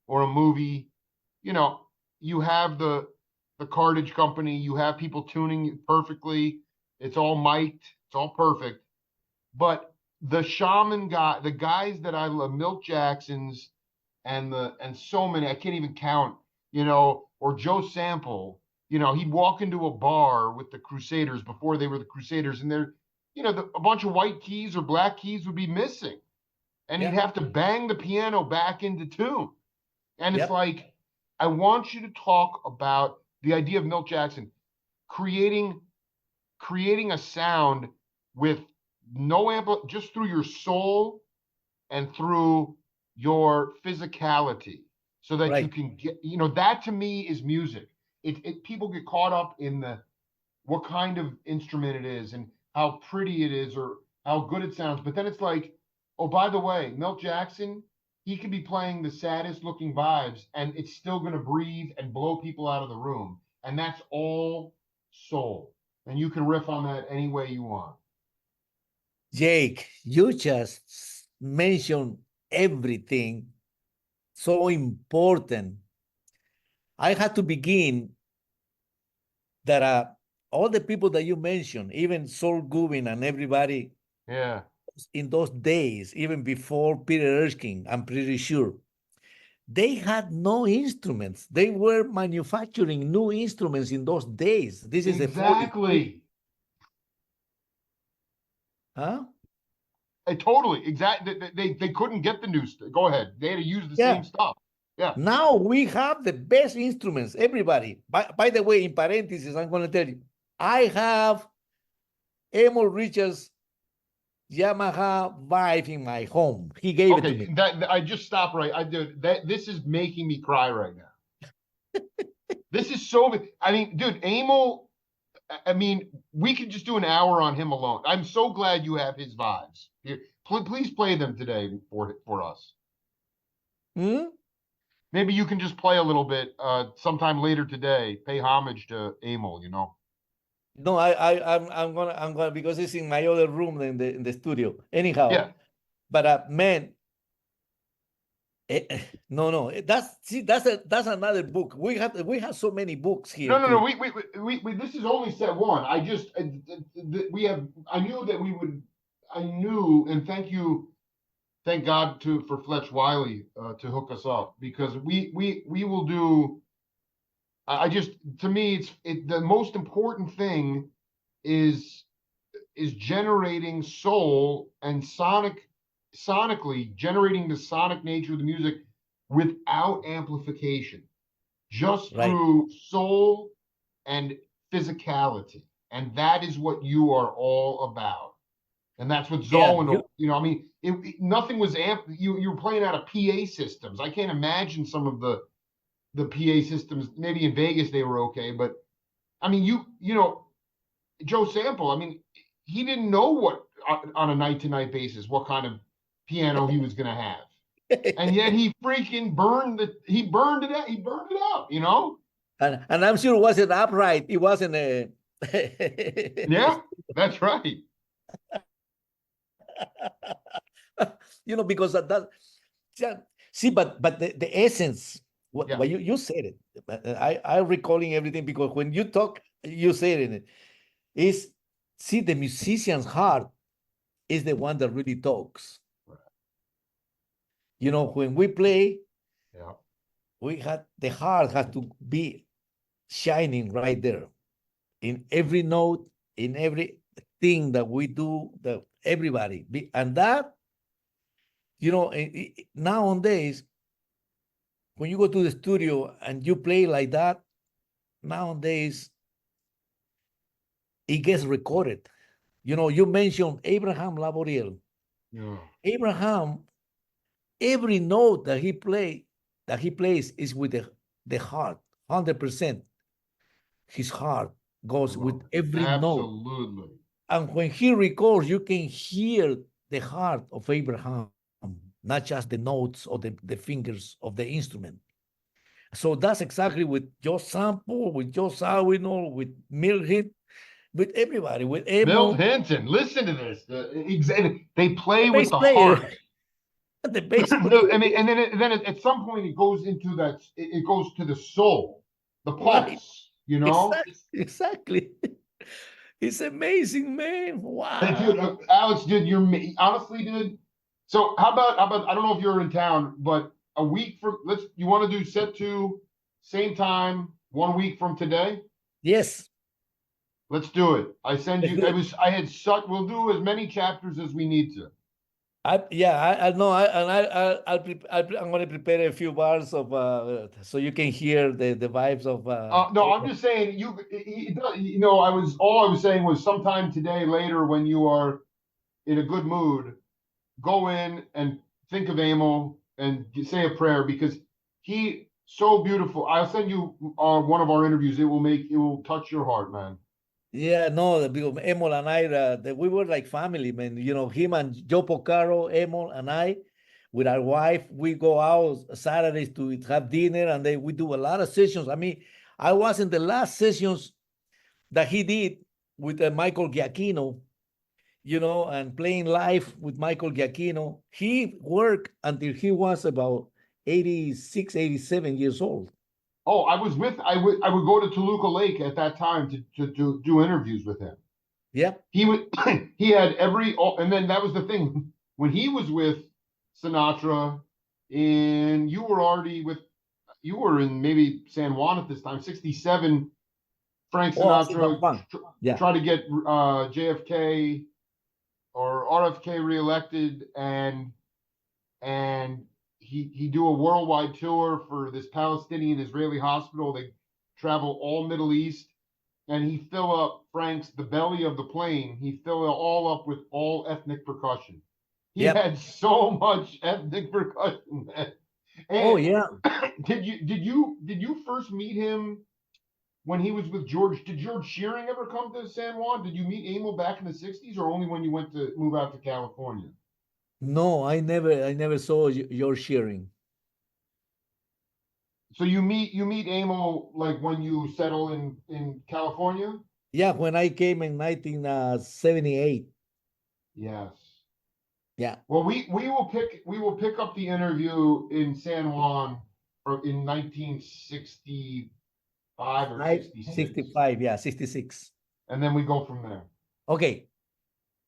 or a movie, you know, you have the cartage company, you have people tuning it perfectly. It's all mic'd, it's all perfect. But the shaman guy, the guys that I love, Milt Jacksons and so many, I can't even count, you know, or Joe Sample, you know, he'd walk into a bar with the Crusaders before they were the Crusaders, and they're, you know, a bunch of white keys or black keys would be missing. And he'd Yeah, have to bang the piano back into tune. And it's yep, like, I want you to talk about the idea of Milt Jackson creating creating a sound with no ampli just through your soul and through your physicality so that you right. can get, you know, that to me is music. People get caught up in the what kind of instrument it is and how pretty it is or how good it sounds. But then it's like, oh, by the way, Milt Jackson, he could be playing the saddest looking vibes and it's still going to breathe and blow people out of the room. And that's all soul. And you can riff on that any way you want. Jake, you just mentioned everything so important. I had to begin that all the people that you mentioned, even Saul Gubin and everybody Yeah. in those days, even before Peter Erskine, I'm pretty sure, they had no instruments. They were manufacturing new instruments in those days. This is the 40s. Exactly. Huh? Totally. Exactly. They couldn't get the new stuff. Go ahead. They had to use the Yeah. same stuff. Yeah. Now we have the best instruments, everybody. By the way, in parentheses, I'm going to tell you, I have Emil Richards' Yamaha Vibe in my home. He gave it to Okay. me. That I just stopped right. I did that. This is making me cry right now. This is so. I mean, dude, Emil. I mean, we could just do an hour on him alone. I'm so glad you have his vibes. Here, please play them today for us. Hmm? Maybe you can just play a little bit sometime later today. Pay homage to Emil. You know. No, I'm gonna because it's in my other room in the studio. Anyhow, Yeah. but man, no, that's another book. We have so many books here No, no, no. to. We this is only set one. I just we have. I knew that we would. I knew, and thank you, thank God to for Fletch Wiley to hook us up because we will do. I just to me the most important thing is generating soul and sonically generating the sonic nature of the music without amplification, just Right. through soul and physicality. And that is what you are all about. And that's what Yeah, Zawinul, you know, I mean, nothing was you were playing out of PA systems. I can't imagine some of the PA systems. Maybe in Vegas they were okay, but I mean, you know, Joe Sample. I mean, he didn't know what on a night to night basis what kind of piano he was going to have, and yet he freaking he burned it out. He burned it up. You know? and I'm sure it wasn't upright. It wasn't a. Yeah, that's right. Because that See, but the essence, Yeah. what you said it. I'm recalling everything because when you talk, you said it. Is see the musician's heart is the one that really talks. You know, when we play, Yeah. we had the heart has to be shining right there in every note, in every thing that we do, that everybody and that, you know, nowadays when you go to the studio and you play like that, nowadays it gets recorded. You know, you mentioned Abraham Laboriel. Yeah. Abraham, every note that he plays is with the heart, 100%. His heart goes with every note. Absolutely. And when he records, you can hear the heart of Abraham, not just the notes or the fingers of the instrument. So that's exactly with Joe Sample, with Joe Zawinul, with Milhit, with everybody, with Milt Emo, Hinton, listen to this. They the play with bass the player, heart. the bass player. I mean, and then at some point it goes into that. It goes to the soul, the Right. pulse. You know. Exactly. Exactly. It's amazing, man. And Wow. dude, Alex, dude, honestly, dude. So how about I don't know if you're in town, but a week from you want to do set two, same time, 1 week from today? Yes. Let's do it. I send Let's you. do it. I had such. We'll do as many chapters as we need to. I know. I'm going to prepare a few bars of so you can hear the vibes of No, I'm just saying all I was saying was sometime today later when you are in a good mood, go in and think of Emil and say a prayer because he so beautiful. I'll send you one of our interviews. It will touch your heart, man. Yeah, no, because Emol and I, we were like family, man. You know, him and Joe Pocaro, Emol and I, with our wife, we go out Saturdays to have dinner, and then we do a lot of sessions. I mean, I was in the last sessions that he did with Michael Giacchino, you know, and playing live with Michael Giacchino. He worked until he was about 86, 87 years old. Oh, I would go to Toluca Lake at that time to do interviews with him. Yeah. He would he had and then that was the thing when he was with Sinatra and you were in maybe San Juan at this time, 67. Frank Oh, I was in San Sinatra Juan. Yeah. tried to get JFK or RFK reelected and he do a worldwide tour for this Palestinian Israeli hospital. They travel all Middle East and he fill up the belly of the plane. He fill it all up with all ethnic percussion. He Yep. had so much ethnic percussion. Man. Oh, And yeah. did you first meet him when he was with George? Did George Shearing ever come to San Juan? Did you meet Emil back in the 60s or only when you went to move out to California? No, I never saw your sharing. So you meet Emil like when you settle in California? Yeah, when I came in 1978. Yes. Yeah, Well, we will pick up the interview in San Juan in 1965 or 66, 65, yeah, 66. and then we go from there. Okay.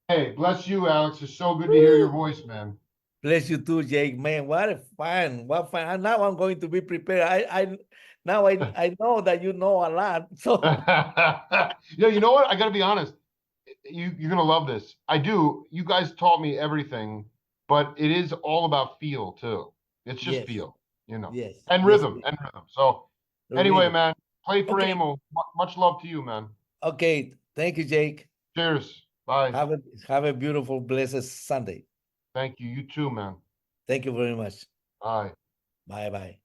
Hey, bless you, Alex. It's so good to hear your Woo! voice, man. Bless you too, Jake. Man, what a fun. What fun. And now I'm going to be prepared. I know that you know a lot. So You know what? I got to be honest. You're gonna love this. I do. You guys taught me everything, but it is all about feel too. It's just yes, feel, you know, yes, and yes, rhythm and rhythm. So anyway, rhythm. man, play for Okay. Amo. Much love to you, man. Okay. Thank you, Jake. Cheers. Bye. Have a beautiful, blessed Sunday. Thank you. You too, man. Thank you very much. Bye. Bye bye.